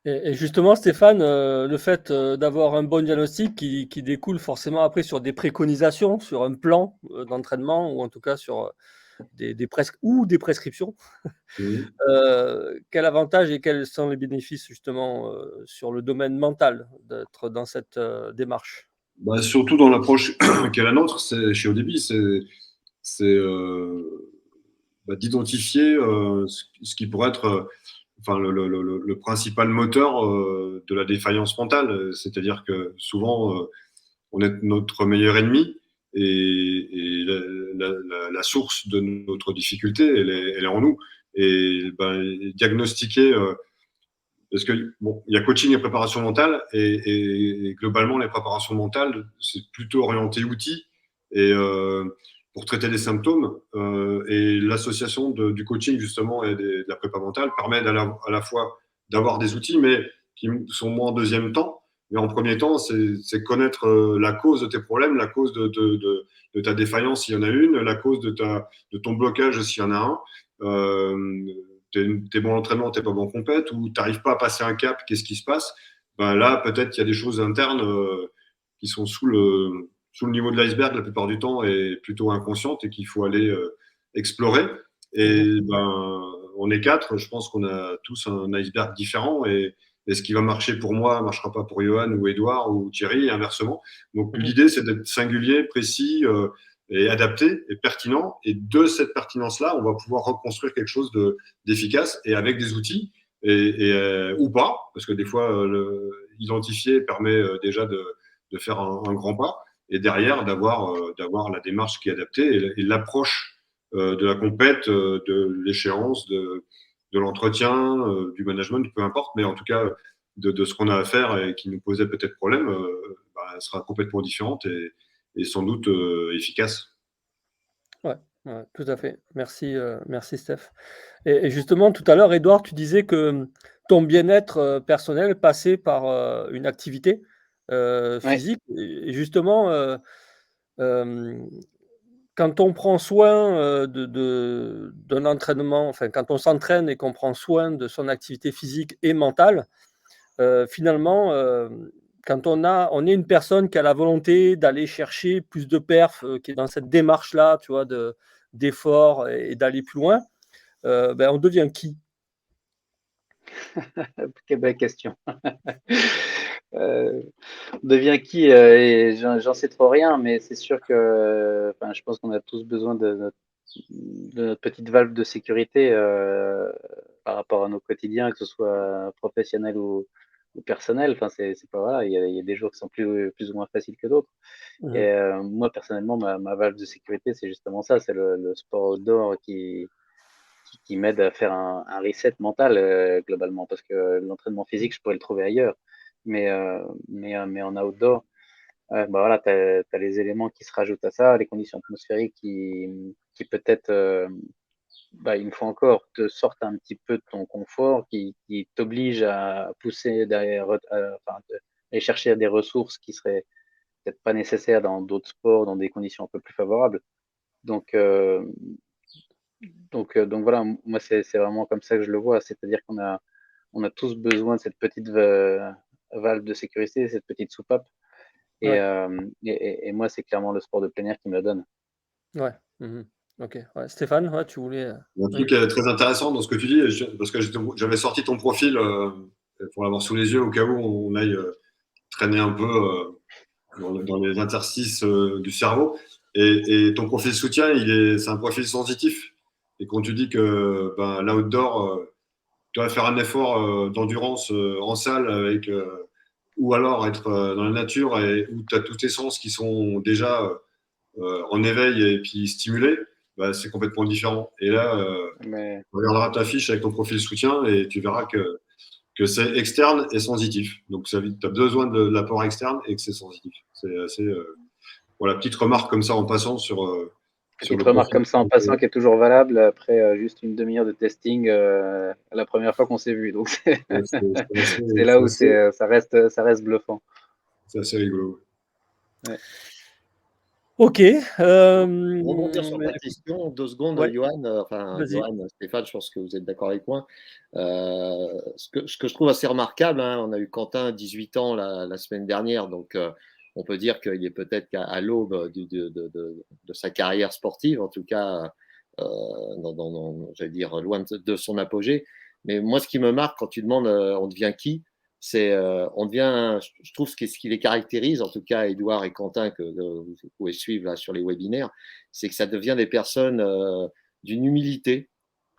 Et justement, Stéphane, le fait, d'avoir un bon diagnostic qui découle forcément après sur des préconisations, sur un plan, d'entraînement, ou en tout cas sur, des prescriptions. Mhm. Quel avantage et quels sont les bénéfices justement, sur le domaine mental d'être dans cette, démarche? Bah, surtout dans l'approche qui est la nôtre, c'est chez ODB, c'est d'identifier ce qui pourrait être enfin, le principal moteur de la défaillance mentale. C'est-à-dire que souvent, on est notre meilleur ennemi, et la source de notre difficulté, elle est en nous. Et diagnostiquer, parce que bon, il y a coaching et préparation mentale, et globalement, les préparations mentales, c'est plutôt orienté outils et pour traiter des symptômes. Et l'association du coaching, justement, et de la prépa mentale permet à la fois d'avoir des outils, mais qui sont moins en deuxième temps. Mais en premier temps, c'est connaître la cause de tes problèmes, la cause de ta défaillance, s'il y en a une, la cause de ton blocage, s'il y en a un. T'es bon en entraînement, t'es pas bon en compète, ou t'arrives pas à passer un cap, qu'est-ce qui se passe? Ben là, peut-être qu'il y a des choses internes qui sont sous le niveau de l'iceberg la plupart du temps, et plutôt inconscientes, et qu'il faut aller explorer. Mmh. Et on est quatre, je pense qu'on a tous un iceberg différent, et ce qui va marcher pour moi ne marchera pas pour Johan ou Edouard ou Thierry, et inversement. Donc Mmh. l'idée, c'est d'être singulier, précis, et adapté et pertinent. Et de cette pertinence-là, on va pouvoir reconstruire quelque chose d'efficace, et avec des outils, ou pas, parce que des fois, identifier permet déjà de faire un grand pas. et derrière d'avoir la démarche qui est adaptée et l'approche de la compète, de l'échéance, de l'entretien, du management, peu importe, mais en tout cas de ce qu'on a à faire et qui nous posait peut-être problème, elle sera complètement différente et sans doute efficace. Ouais, ouais, tout à fait. Merci, merci Steph. Et justement, tout à l'heure, Édouard, tu disais que ton bien-être personnel passait par une activité Ouais. physique. Et justement, euh, quand on prend soin d'un entraînement, enfin, quand on s'entraîne et qu'on prend soin de son activité physique et mentale, finalement, quand on est une personne qui a la volonté d'aller chercher plus de perf, qui est dans cette démarche-là, tu vois, d'effort et d'aller plus loin, ben, on devient qui? Quelle belle question. On devient qui et j'en sais trop rien, mais c'est sûr que enfin, je pense qu'on a tous besoin de notre petite valve de sécurité par rapport à nos quotidiens, que ce soit professionnel ou personnel. Enfin, c'est pas voilà, il y a des jours qui sont plus ou moins faciles que d'autres. Et Mmh. moi, personnellement, ma valve de sécurité, c'est justement ça, c'est le sport outdoor qui m'aide à faire un reset mental globalement, parce que l'entraînement physique, je pourrais le trouver ailleurs, mais en outdoor, bah voilà, tu as les éléments qui se rajoutent à ça, les conditions atmosphériques qui peut-être, bah, une fois encore, te sortent un petit peu de ton confort, qui t'obligent à pousser derrière, enfin, aller chercher des ressources qui seraient peut-être pas nécessaires dans d'autres sports, dans des conditions un peu plus favorables. Donc, donc voilà, moi, c'est vraiment comme ça que je le vois, c'est-à-dire on a tous besoin de cette petite valve de sécurité, cette petite soupape. Et, Ouais, euh, et moi, c'est clairement le sport de plein air qui me le donne. ouais. Mmh. OK. Ouais, Stéphane, ouais, tu voulais, Il y a un truc oui? très intéressant dans ce que tu dis, parce que j'avais sorti ton profil pour l'avoir sous les yeux au cas où on aille traîner un peu dans les interstices du cerveau. Et ton profil soutien, c'est un profil sensitif. Et quand tu dis que ben, l'outdoor, tu dois faire un effort d'endurance en salle ou alors être dans la nature et où tu as tous tes sens qui sont déjà en éveil et puis stimulés, bah, c'est complètement différent. Et là, Mais tu regarderas ta fiche avec ton profil soutien et tu verras que c'est externe et sensitif. Donc, tu as besoin de l'apport externe et que c'est sensitif. C'est assez. Voilà, petite remarque comme ça en passant sur petite le remarque profil. comme ça en passant qui est toujours valable après juste une demi-heure de testing la première fois qu'on s'est vu. Donc c'est là où ça reste bluffant. C'est assez rigolo. Ouais. OK, Pour rebondir sur mais ta question, 2 secondes, ouais, Johan, vas-y. Stéphane, je pense que vous êtes d'accord avec moi. Ce que je trouve assez remarquable, hein, on a eu Quentin, 18 ans la semaine dernière, donc on peut dire qu'il est peut-être à l'aube de sa carrière sportive, en tout cas, j'allais dire, loin de son apogée. Mais moi, ce qui me marque quand tu demandes on devient qui, c'est on devient, je trouve ce qui les caractérise, en tout cas Edouard et Quentin que vous pouvez suivre là sur les webinaires, c'est que ça devient des personnes d'une humilité,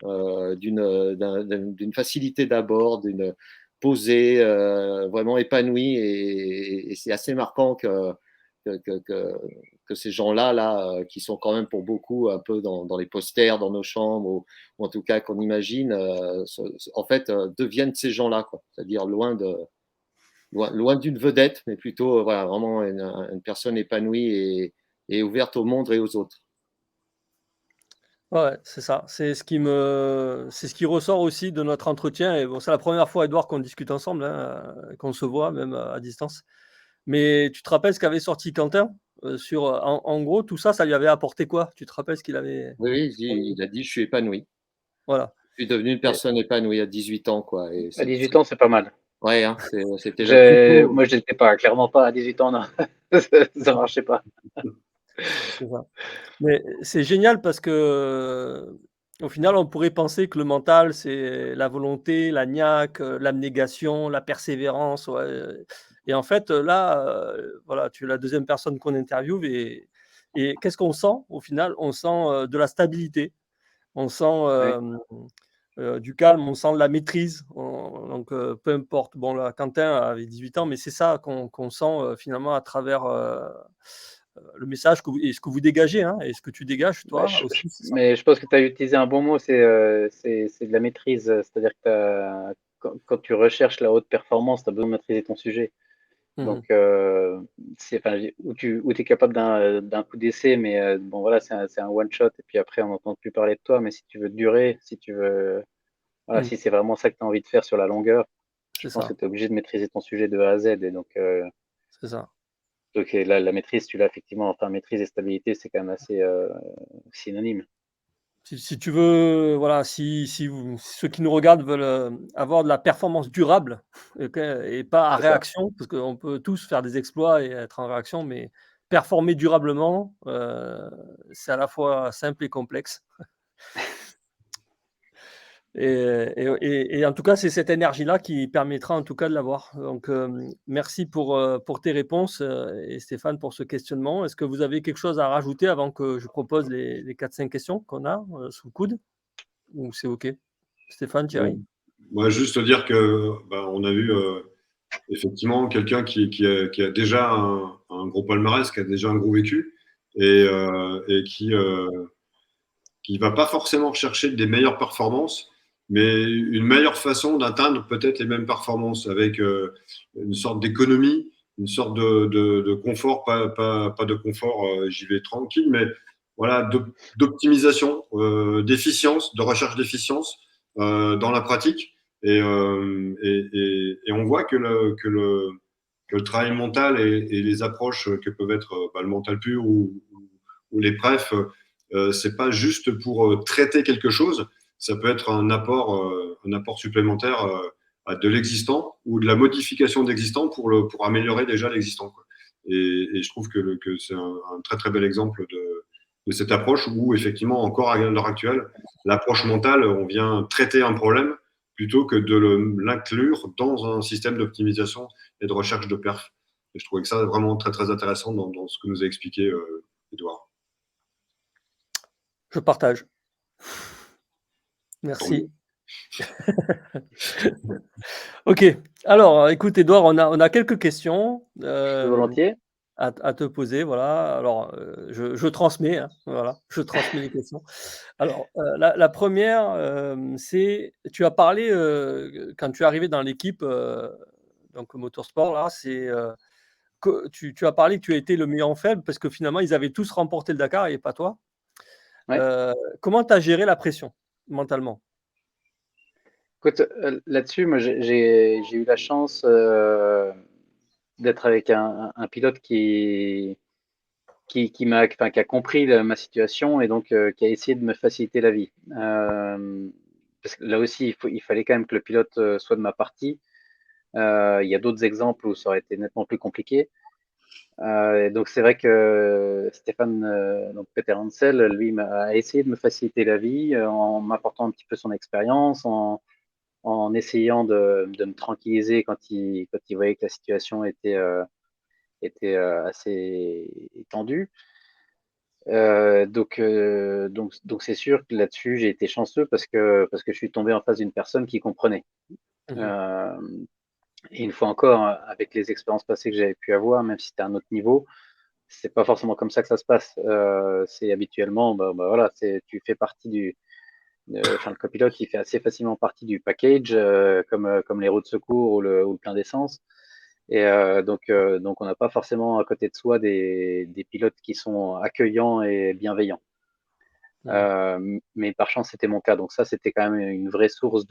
d'une facilité d'abord, d'une posée, vraiment épanouie, et c'est assez marquant que, que, que, que ces gens-là, qui sont quand même pour beaucoup un peu dans les posters, dans nos chambres, ou en tout cas qu'on imagine, en fait, deviennent ces gens-là, quoi. C'est-à-dire loin d'une vedette, mais plutôt voilà, vraiment une personne épanouie et ouverte au monde et aux autres. Ouais, ouais, c'est ça. C'est ce qui ressort aussi de notre entretien. Et bon, c'est la première fois, Edouard, qu'on discute ensemble, hein, qu'on se voit même à distance. Mais tu te rappelles ce qu'avait sorti Quentin sur, en gros, tout ça, ça lui avait apporté quoi? Tu te rappelles ce qu'il avait. Oui, oui, il a dit je suis épanoui. Voilà. Je suis devenu une Et- personne épanouie à 18 ans, quoi. Et À 18 ans, c'est pas mal. ouais, hein, c'est déjà plus tôt. Moi, je n'étais pas, clairement pas à 18 ans, non. Ça marchait pas. c'est ça. Mais c'est génial parce que, au final, on pourrait penser que le mental, c'est la volonté, la niaque, l'abnégation, la persévérance, ouais, et en fait, là, voilà, tu es la deuxième personne qu'on interviewe et qu'est-ce qu'on sent au final? On sent, de la stabilité, on sent, Ouais. du calme, on sent de la maîtrise, donc peu importe. Bon là, Quentin avait 18 ans, mais c'est ça qu'on sent, finalement le message et ce que vous dégagez, hein, et ce que tu dégages, toi aussi. Mais je pense que tu as utilisé un bon mot, c'est de la maîtrise. C'est-à-dire que quand tu recherches la haute performance, tu as besoin de maîtriser ton sujet. Donc, où tu es capable d'un coup d'essai, mais bon, voilà, c'est un one-shot, et puis après, on n'entend plus parler de toi. Mais si tu veux durer, si tu veux, voilà, si c'est vraiment ça que tu as envie de faire sur la longueur, je pense que tu es obligé de maîtriser ton sujet de A à Z. Et donc, c'est ça. donc la maîtrise, tu l'as effectivement, enfin, maîtrise et stabilité, c'est quand même assez synonyme. Si tu veux, voilà, si ceux qui nous regardent veulent avoir de la performance durable, et pas à réaction, parce qu'on peut tous faire des exploits et être en réaction, mais performer durablement, c'est à la fois simple et complexe. Et en tout cas, c'est cette énergie-là qui permettra en tout cas de l'avoir. Donc, merci pour tes réponses, et Stéphane pour ce questionnement. Est-ce que vous avez quelque chose à rajouter avant que je propose les 4-5 questions qu'on a sous le coude? Ou c'est OK? Stéphane, Thierry? Moi, juste dire que on a vu effectivement quelqu'un qui a déjà un gros palmarès, qui a déjà un gros vécu et qui va pas forcément chercher des meilleures performances, mais une meilleure façon d'atteindre peut-être les mêmes performances avec une sorte d'économie, une sorte de confort, pas de confort, j'y vais tranquille, mais voilà, d'optimisation, d'efficience, de recherche d'efficience dans la pratique. Et on voit que le travail mental et les approches que peuvent être le mental pur ou les prefs, c'est pas juste pour traiter quelque chose, ça peut être un apport supplémentaire de l'existant ou de la modification d'existant pour améliorer déjà l'existant, quoi. Et je trouve que c'est un très très bel exemple de cette approche où effectivement encore à l'heure actuelle, l'approche mentale, on vient traiter un problème plutôt que de l'inclure dans un système d'optimisation et de recherche de perf. Et je trouvais que ça vraiment très très intéressant dans ce que nous a expliqué Edouard. Je partage. Merci. OK. Alors, écoute Édouard, on a quelques questions, Volontiers. à te poser, voilà. Alors, je transmets, hein, voilà, je transmets les questions. Alors, la 1re, c'est tu as parlé, quand tu es arrivé dans l'équipe, donc motorsport là, c'est, que tu as parlé que tu as été le meilleur en faible parce que finalement ils avaient tous remporté le Dakar et pas toi. Ouais. Comment tu as géré la pression mentalement? Écoute, là-dessus, moi, j'ai eu la chance d'être avec un pilote enfin, qui a compris ma situation et donc qui a essayé de me faciliter la vie. Parce que là aussi, il fallait quand même que le pilote soit de ma partie. Il y a d'autres exemples où ça aurait été nettement plus compliqué. Et donc c'est vrai que Stéphane, donc Peter Hansel, lui, a essayé de me faciliter la vie en m'apportant un petit peu son expérience, en essayant de me tranquilliser quand il voyait que la situation était assez tendue. Donc c'est sûr que là-dessus, j'ai été chanceux parce que je suis tombé en face d'une personne qui comprenait. Et une fois encore, avec les expériences passées que j'avais pu avoir, même si c'était à un autre niveau, c'est pas forcément comme ça que ça se passe. C'est habituellement, voilà, tu fais partie enfin, le copilote, il fait assez facilement partie du package, comme les roues de secours ou le plein d'essence. Et donc on n'a pas forcément à côté de soi des pilotes qui sont accueillants et bienveillants. Mais par chance, c'était mon cas. Donc ça, c'était quand même une vraie source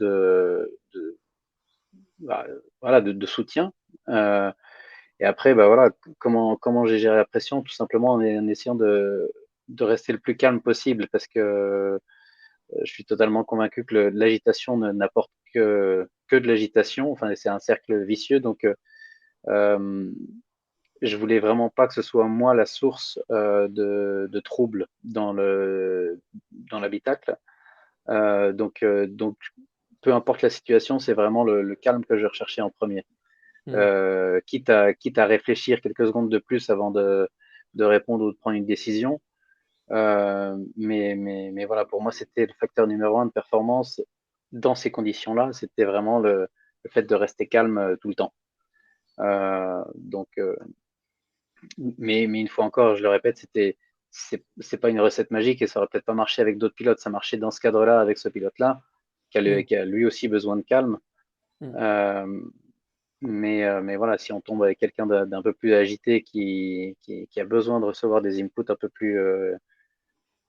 voilà, de soutien. Et après, voilà, comment j'ai géré la pression? Tout simplement en essayant de rester le plus calme possible parce que je suis totalement convaincu que l'agitation n'apporte que de l'agitation. Enfin, c'est un cercle vicieux. Donc, je voulais vraiment pas que ce soit moi la source de troubles dans l'habitacle. Donc, peu importe la situation, c'est vraiment le calme que je recherchais en premier. Quitte à réfléchir quelques secondes de plus avant de répondre ou de prendre une décision. Mais voilà, pour moi, c'était le facteur numéro 1 de performance dans ces conditions-là. C'était vraiment le fait de rester calme tout le temps. Donc Mais une fois encore, je le répète, c'est pas une recette magique et ça aurait peut-être pas marché avec d'autres pilotes. Ça marchait dans ce cadre-là avec ce pilote-là, qui a lui aussi besoin de calme. Mm. Euh, mais voilà, si on tombe avec quelqu'un d'un peu plus agité qui a besoin de recevoir des inputs un peu plus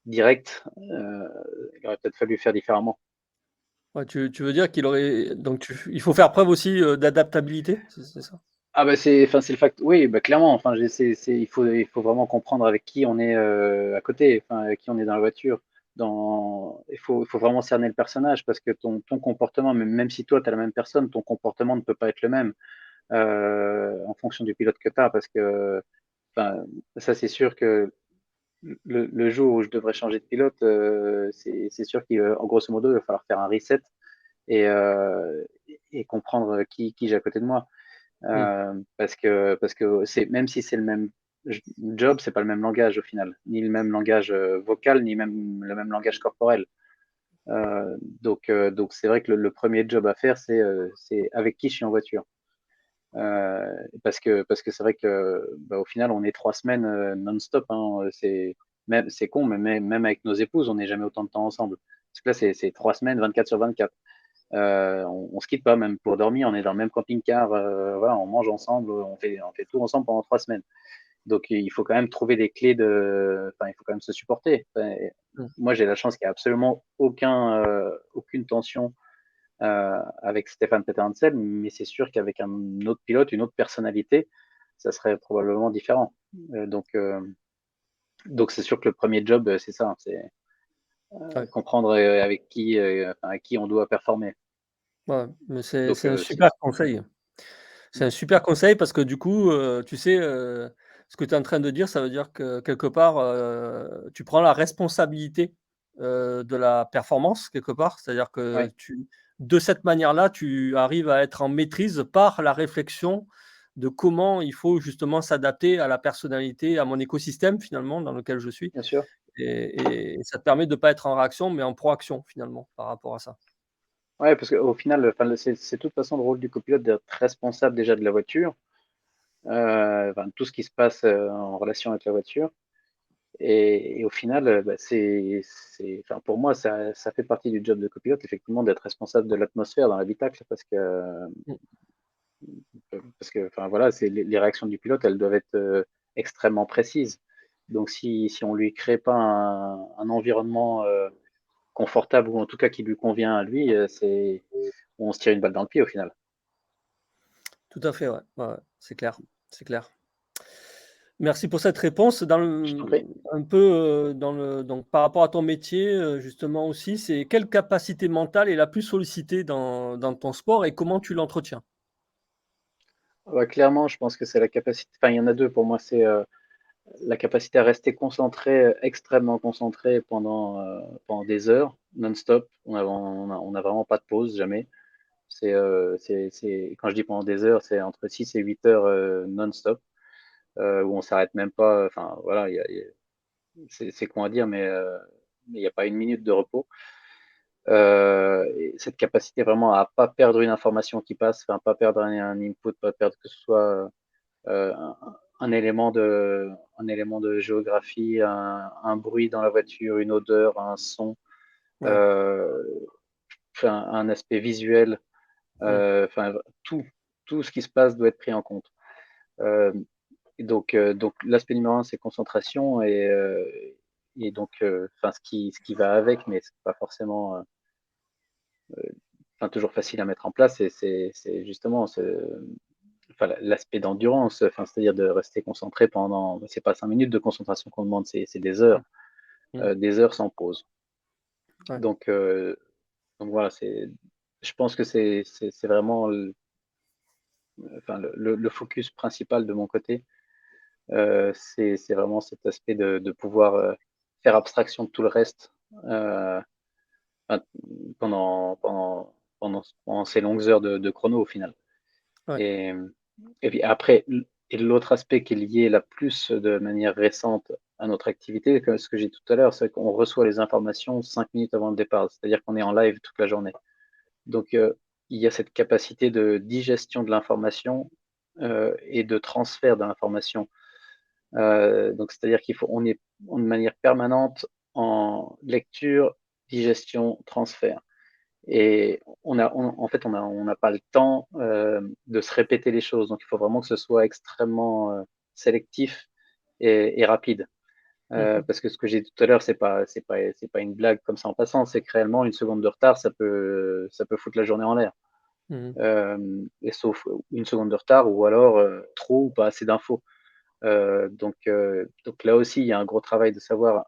directs, il aurait peut-être fallu faire différemment. Ouais, tu veux dire qu'il aurait donc il faut faire preuve aussi, d'adaptabilité, c'est ça? Ah bah c'est le fact. Oui, bah clairement. Enfin, il faut vraiment comprendre avec qui on est à côté, enfin avec qui on est dans la voiture. Il faut vraiment cerner le personnage parce que ton comportement, même si toi tu as la même personne, ton comportement ne peut pas être le même en fonction du pilote que tu as parce que, enfin, ça c'est sûr que le jour où je devrais changer de pilote, c'est sûr qu'en grosso modo il va falloir faire un reset et, euh, et comprendre qui j'ai à côté de moi. Mmh. Parce que même si c'est le même job, c'est pas le même langage au final, ni le même langage vocal, ni même le même langage corporel. Donc c'est vrai que le premier job à faire, c'est avec qui je suis en voiture. Parce que c'est vrai que bah, au final, on est 3 semaines non-stop. Hein, c'est con, mais même avec nos épouses, on n'est jamais autant de temps ensemble. Parce que là, c'est 3 semaines, 24 sur 24. On se quitte pas, même pour dormir, on est dans le même camping-car, voilà, on mange ensemble, on fait tout ensemble pendant 3 semaines. Donc il faut quand même trouver des clés enfin, il faut quand même se supporter. Enfin, Mmh. moi, j'ai la chance qu'il n'y a absolument aucune tension avec Stéphane Peterhansel, mais c'est sûr qu'avec un autre pilote, une autre personnalité, ça serait probablement différent. Donc c'est sûr que le premier job, c'est ça, c'est Ouais. comprendre avec qui on doit performer. Ouais, mais Donc c'est un super conseil. C'est un super conseil parce que du coup, tu sais, ce que tu es en train de dire, ça veut dire que quelque part, tu prends la responsabilité, de la performance quelque part. C'est-à-dire que ouais, de cette manière-là, tu arrives à être en maîtrise par la réflexion de comment il faut justement s'adapter à la personnalité, à mon écosystème finalement dans lequel je suis bien sûr. et ça te permet de ne pas être en réaction mais en proaction finalement par rapport à ça. Ouais, parce qu'au final, enfin, c'est de toute façon le rôle du copilote d'être responsable déjà de la voiture, enfin, tout ce qui se passe en relation avec la voiture. Et au final, bah, enfin, pour moi, ça fait partie du job de copilote, effectivement, d'être responsable de l'atmosphère dans l'habitacle, Mmh, parce que, enfin, voilà, les réactions du pilote, elles doivent être extrêmement précises. Donc, si on lui crée pas un environnement confortable ou en tout cas qui lui convient à lui, on se tire une balle dans le pied au final. tout à fait, ouais. Ouais, ouais, c'est clair, c'est clair. Merci pour cette réponse. Je t'en prie. Un peu, dans le donc par rapport à ton métier, justement aussi, c'est quelle capacité mentale est la plus sollicitée dans ton sport et comment tu l'entretiens? Ouais, clairement, je pense que c'est la capacité. Enfin, il y en a deux pour moi. C'est la capacité à rester concentré, extrêmement concentré pendant des heures, non-stop. On a vraiment pas de pause, jamais. Quand je dis pendant des heures, c'est entre 6 et 8 heures où on s'arrête même pas. Enfin, voilà, c'est con à dire, mais il n'y a pas une minute de repos. Et cette capacité vraiment à pas perdre une information qui passe, enfin, pas perdre un input, pas perdre que ce soit euh, un, un élément de géographie, un bruit dans la voiture, une odeur, un son, Ouais. euh, enfin, un aspect visuel, Mmh. enfin, tout ce qui se passe doit être pris en compte. Euh, donc l'aspect numéro un, c'est concentration et donc, enfin, ce qui va avec, mais c'est pas forcément, enfin, toujours facile à mettre en place. Et c'est justement enfin, l'aspect d'endurance, enfin, c'est-à-dire de rester concentré pendant, c'est pas 5 minutes de concentration qu'on demande, c'est Mmh. des heures sans pause. Ouais. Donc, donc voilà, je pense que c'est vraiment enfin, le focus principal de mon côté. C'est vraiment cet aspect de pouvoir faire abstraction de tout le reste euh, enfin, pendant ces longues heures de chrono au final. Ouais. Et, et puis après, et l'autre aspect qui est lié la plus de manière récente à notre activité, comme ce que j'ai dit tout à l'heure, c'est qu'on reçoit les informations 5 minutes avant le départ, c'est-à-dire qu'on est en live toute la journée. Donc il y a cette capacité de digestion de l'information et de transfert de l'information Donc, c'est-à-dire on est de manière permanente en lecture, digestion, transfert. Et en fait, on n'a pas le temps de se répéter les choses. Donc, il faut vraiment que ce soit extrêmement sélectif et rapide. Parce que ce que j'ai dit tout à l'heure, c'est pas une blague comme ça en passant. C'est que réellement, une seconde de retard, ça peut foutre la journée en l'air. Et sauf une seconde de retard ou alors trop ou pas assez d'infos. Donc là aussi, il y a un gros travail de savoir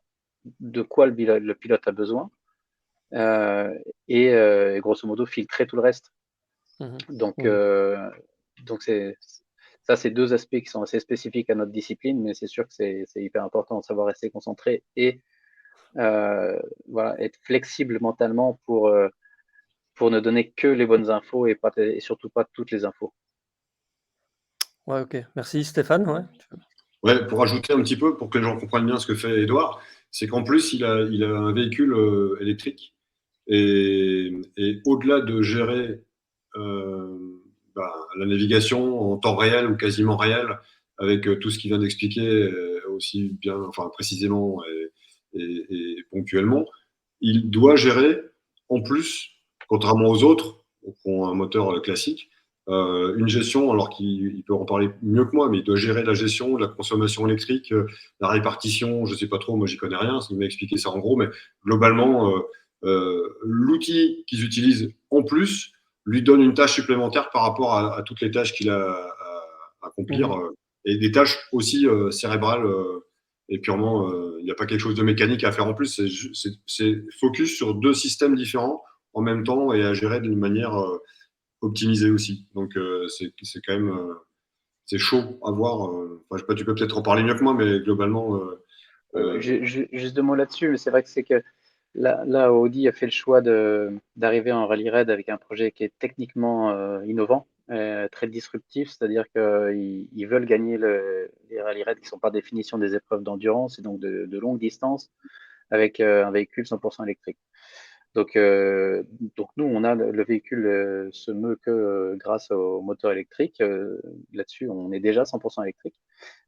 de quoi le pilote a besoin et grosso modo filtrer tout le reste. Donc, ça, c'est deux aspects qui sont assez spécifiques à notre discipline, mais c'est sûr que c'est hyper important de savoir rester concentré et voilà, être flexible mentalement pour ne donner que les bonnes infos et surtout pas toutes les infos. Ouais, ok. Merci Stéphane. Ouais. Ouais, pour ajouter un petit peu, pour que les gens comprennent bien ce que fait Edouard, c'est qu'en plus, il a un véhicule électrique. Et au-delà de gérer la navigation en temps réel ou quasiment réel, avec tout ce qu'il vient d'expliquer aussi bien, enfin précisément et ponctuellement, il doit gérer en plus, contrairement aux autres qui ont un moteur classique, une gestion, alors qu'il peut en parler mieux que moi, mais il doit gérer la gestion de la consommation électrique, la répartition, je ne sais pas trop, moi j'y connais rien, il m'a expliqué ça en gros, mais globalement, l'outil qu'ils utilisent en plus lui donne une tâche supplémentaire par rapport à toutes les tâches qu'il a à accomplir, et des tâches aussi cérébrales, et purement, il n'y a pas quelque chose de mécanique à faire en plus, c'est focus sur deux systèmes différents en même temps et à gérer d'une manière optimisée aussi. Donc c'est quand même c'est chaud à voir. Enfin, je sais pas, tu peux peut-être en parler mieux que moi, mais globalement. Juste deux mots là-dessus, mais c'est vrai que là, Audi a fait le choix d'arriver en rallye raid avec un projet qui est techniquement innovant, très disruptif, c'est-à-dire qu'ils veulent gagner les rallye raids qui ne sont par définition des épreuves d'endurance et donc de longue distance avec un véhicule 100% électrique. Donc nous, on a le véhicule se meut que grâce au moteur électrique. Là-dessus, on est déjà 100% électrique.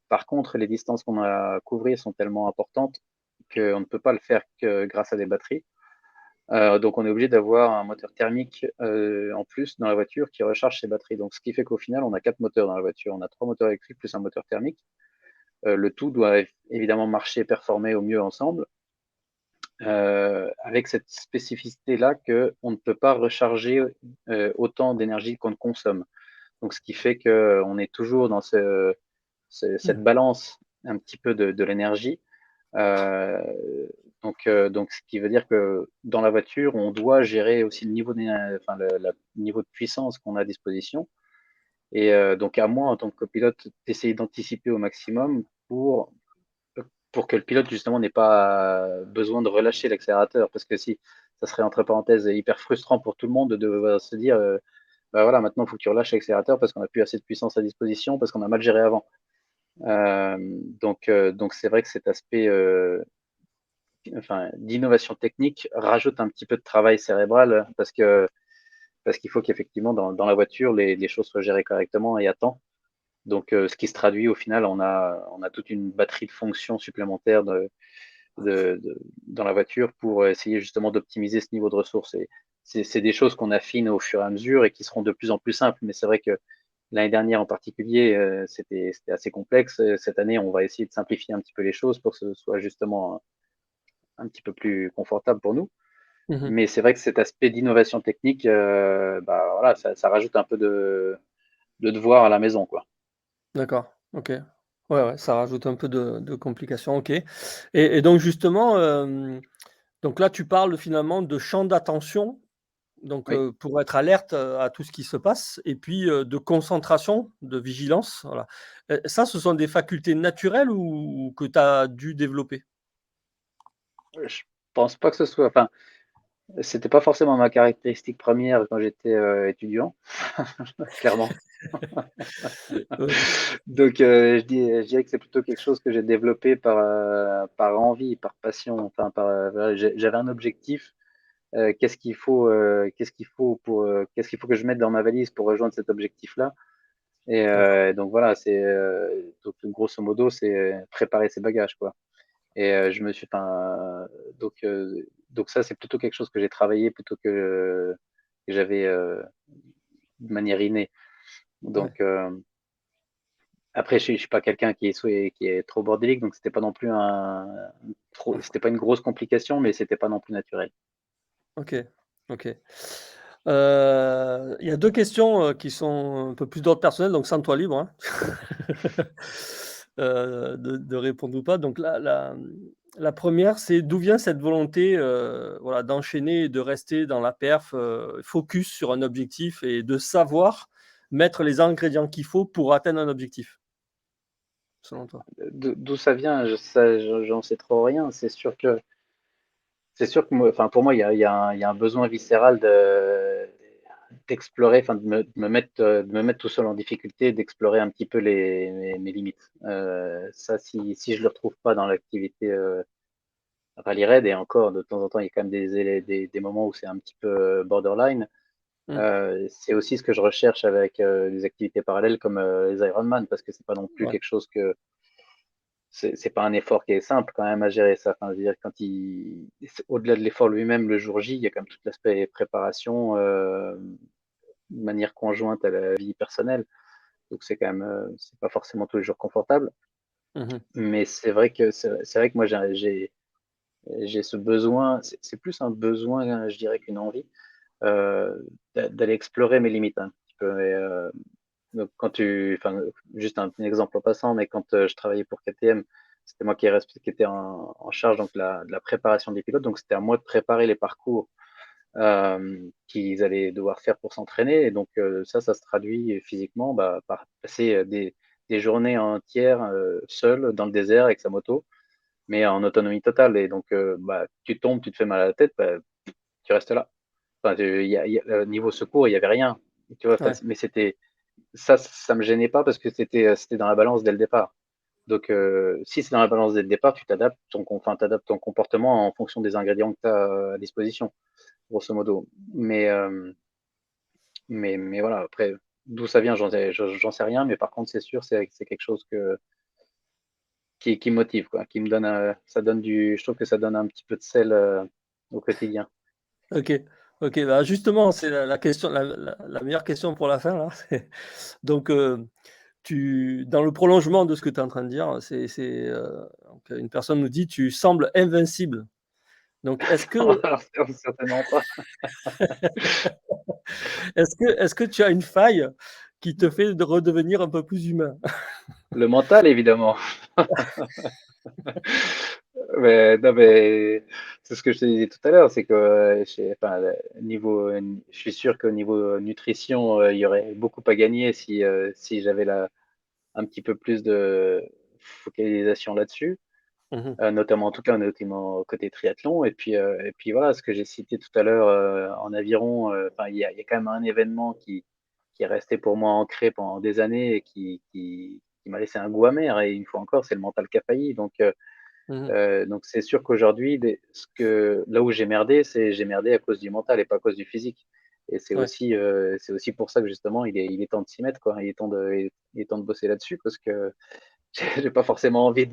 Par contre, les distances qu'on a à couvrir sont tellement importantes qu'on ne peut pas le faire que grâce à des batteries. Donc, on est obligé d'avoir un moteur thermique en plus dans la voiture qui recharge ses batteries. Donc, ce qui fait qu'au final, on a 4 moteurs dans la voiture. On a 3 moteurs électriques plus un moteur thermique. Le tout doit évidemment marcher et performer au mieux ensemble. Avec cette spécificité-là qu'on ne peut pas recharger autant d'énergie qu'on ne consomme. Donc, ce qui fait qu'on est toujours dans cette balance un petit peu de l'énergie. Donc, ce qui veut dire que dans la voiture, on doit gérer aussi le niveau le niveau de puissance qu'on a à disposition. Et donc, à moi, en tant que copilote, d'essayer d'anticiper au maximum pour que le pilote, justement, n'ait pas besoin de relâcher l'accélérateur. Parce que si ça serait, entre parenthèses, hyper frustrant pour tout le monde de devoir se dire bah voilà, maintenant, il faut que tu relâches l'accélérateur parce qu'on n'a plus assez de puissance à disposition, parce qu'on a mal géré avant. Donc c'est vrai que cet aspect d'innovation technique rajoute un petit peu de travail cérébral parce qu'il faut qu'effectivement dans la voiture les choses soient gérées correctement et à temps. Donc ce qui se traduit au final, on a toute une batterie de fonctions supplémentaires dans la voiture pour essayer justement d'optimiser ce niveau de ressources. Et c'est des choses qu'on affine au fur et à mesure et qui seront de plus en plus simples. Mais c'est vrai que l'année dernière en particulier, c'était assez complexe. Cette année, on va essayer de simplifier un petit peu les choses pour que ce soit justement un petit peu plus confortable pour nous. Mais c'est vrai que cet aspect d'innovation technique, voilà, ça rajoute un peu de devoir à la maison, quoi. D'accord, ok. Ouais, ça rajoute un peu de complications, ok. Et donc justement, donc là tu parles finalement de champ d'attention, donc Oui. pour être alerte à tout ce qui se passe, et puis de concentration, de vigilance, voilà. Ça, ce sont des facultés naturelles ou que tu as dû développer? Je pense pas que ce soit. Enfin, c'était pas forcément ma caractéristique première quand j'étais étudiant, clairement. Donc, je dirais que c'est plutôt quelque chose que j'ai développé par envie, par passion. Enfin, voilà, j'avais un objectif. Qu'est-ce qu'il faut que je mette dans ma valise pour rejoindre cet objectif-là? D'accord. Donc voilà, donc grosso modo, c'est préparer ses bagages, quoi. Je me suis, enfin, donc ça, c'est plutôt quelque chose que j'ai travaillé plutôt que j'avais de manière innée. Ouais. Donc après, je suis pas quelqu'un qui est trop bordélique, donc c'était pas non plus c'était pas une grosse complication, mais c'était pas non plus naturel. OK. OK. Il y a 2 questions, qui sont un peu plus d'ordre personnel, donc sens-toi libre, hein, de répondre ou pas. Donc la 1re, c'est d'où vient cette volonté, voilà, d'enchaîner et de rester dans la perf, focus sur un objectif et de savoir mettre les ingrédients qu'il faut pour atteindre un objectif, selon toi? D'où ça vient, j'en sais trop rien. C'est sûr que moi, enfin, pour moi, il y a un besoin viscéral d'explorer, enfin, de me mettre tout seul en difficulté, d'explorer un petit peu mes limites. Ça, si je le retrouve pas dans l'activité rallye raid, et encore, de temps en temps, il y a quand même des moments où c'est un petit peu borderline. Mmh. C'est aussi ce que je recherche avec des activités parallèles comme les Ironman, parce que c'est pas non plus Ouais. quelque chose que c'est pas un effort qui est simple quand même à gérer ça. Enfin, je veux dire, au-delà de l'effort lui-même, le jour J, il y a quand même tout l'aspect préparation, de manière conjointe à la vie personnelle. Donc c'est quand même, c'est pas forcément tous les jours confortable. Mmh. Mais c'est vrai que moi j'ai ce besoin. C'est plus un besoin, je dirais, qu'une envie euh, d'aller explorer mes limites un petit peu. Donc enfin, juste un petit exemple en passant, mais quand je travaillais pour KTM, c'était moi qui était en charge donc de la préparation des pilotes. Donc c'était à moi de préparer les parcours qu'ils allaient devoir faire pour s'entraîner. Et donc ça se traduit physiquement par passer des journées entières seul dans le désert avec sa moto, mais en autonomie totale. Et donc tu tombes, tu te fais mal à la tête, tu restes là. Enfin, niveau secours, il y avait rien. Tu vois, Ouais. mais ça me gênait pas parce que c'était dans la balance dès le départ. Donc, si c'est dans la balance dès le départ, t'adaptes ton comportement en fonction des ingrédients que tu as à disposition, grosso modo. Mais voilà, après, d'où ça vient, j'en sais rien, mais par contre, c'est sûr, c'est quelque chose qui me motive, quoi, qui me donne, je trouve que ça donne un petit peu de sel au quotidien. OK. OK, bah, justement, c'est la question la meilleure question pour la fin là, c'est donc tu dans le prolongement de ce que tu es en train de dire, donc une personne nous dit: «Tu sembles invincible». Donc Alors, certainement pas. est-ce que tu as une faille qui te fait de redevenir un peu plus humain? Le mental, évidemment. Mais non, mais c'est ce que je te disais tout à l'heure, c'est que enfin, je suis sûr qu'au niveau nutrition, il y aurait beaucoup à gagner si j'avais un petit peu plus de focalisation là-dessus, Mmh mh. notamment en tout cas notamment côté triathlon. Et puis voilà, ce que j'ai cité tout à l'heure en aviron, enfin, il y a quand même un événement qui est resté pour moi ancré pendant des années et qui m'a laissé un goût amer. Et une fois encore, c'est le mental qui a failli. Mmh. Donc c'est sûr qu'aujourd'hui, là où j'ai merdé à cause du mental et pas à cause du physique. Et Ouais, c'est aussi pour ça que justement, il est temps de s'y mettre, quoi. Il est temps de bosser là-dessus parce que j'ai pas forcément envie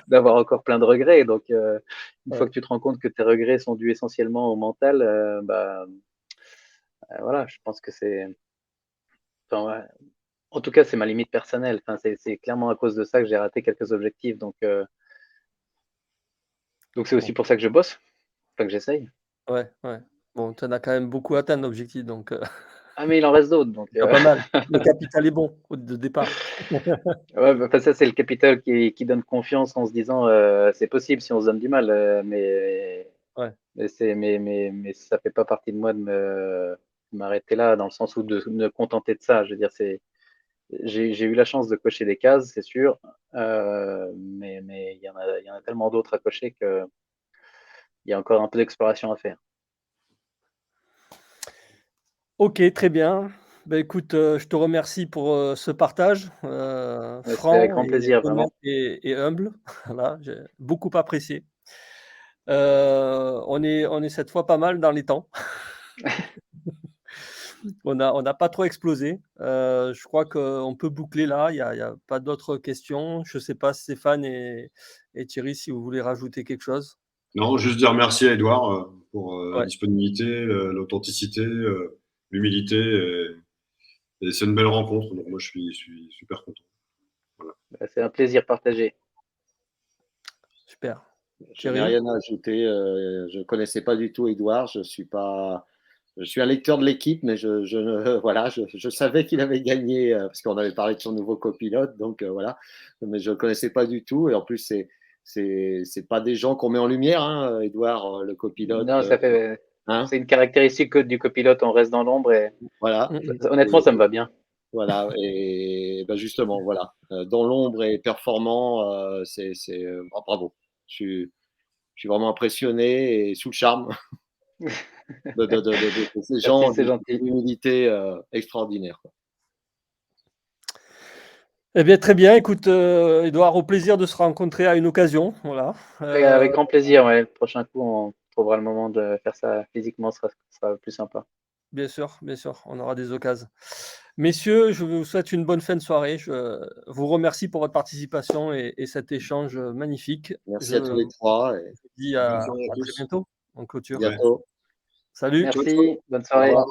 d'avoir encore plein de regrets. Donc, une fois ouais. que tu te rends compte que tes regrets sont dus essentiellement au mental, voilà, je pense que enfin, ouais. En tout cas, c'est ma limite personnelle. Enfin, c'est clairement à cause de ça que j'ai raté quelques objectifs. Donc c'est aussi Bon, pour ça que je bosse, enfin que j'essaye. ouais, ouais. Bon, tu en as quand même beaucoup atteint d'objectifs donc Ah, mais il en reste d'autres, donc c'est déjà pas mal. Le capital est bon de départ. ouais, bah, ça, c'est le capital qui donne confiance en se disant c'est possible si on se donne du mal, Ouais. mais ça fait pas partie de moi de m'arrêter là, dans le sens où de me contenter de ça. Je veux dire, j'ai eu la chance de cocher des cases, c'est sûr, mais il y en a tellement d'autres à cocher qu'il y a encore un peu d'exploration à faire. OK, très bien. Bah, écoute, je te remercie pour, ce partage, C'était avec franc grand et plaisir, honnête vraiment. et humble. Voilà, j'ai beaucoup apprécié. On est cette fois pas mal dans les temps. On n'a pas trop explosé. Je crois qu'on peut boucler là. Il y a pas d'autres questions. Je ne sais pas, Stéphane et Thierry, si vous voulez rajouter quelque chose. Non, juste dire merci à Edouard pour la Ouais. disponibilité, l'authenticité, l'humilité. Et c'est une belle rencontre. Donc moi, je suis super content. C'est un plaisir partagé. Super. Je n'ai Thierry? rien à ajouter. Je ne connaissais pas du tout Edouard. Je suis un lecteur de l'équipe, mais voilà, je savais qu'il avait gagné parce qu'on avait parlé de son nouveau copilote. Donc voilà, mais je ne connaissais pas du tout. Et en plus, c'est pas des gens qu'on met en lumière, hein, Edouard, le copilote. Non, Hein, c'est une caractéristique du copilote, on reste dans l'ombre et voilà. honnêtement, ça me va bien. Voilà, et ben justement, voilà, dans l'ombre et performant, bravo. Je suis vraiment impressionné et sous le charme de ces gens Merci, c'est d'une gentil. humilité extraordinaire. Quoi. Eh bien, très bien. Écoute, Edouard, au plaisir de se rencontrer à une occasion. Voilà. Avec grand plaisir, ouais. Le prochain coup, on trouvera le moment de faire ça physiquement, ce sera plus sympa. Bien sûr, on aura des occasions. Messieurs, je vous souhaite une bonne fin de soirée. Je vous remercie pour votre participation et cet échange magnifique. Merci Je à tous les trois et vous dis Bonne à soirée à très tous. bientôt en à clôture. Ouais. bientôt. Salut. Merci, bonne Au soirée. revoir.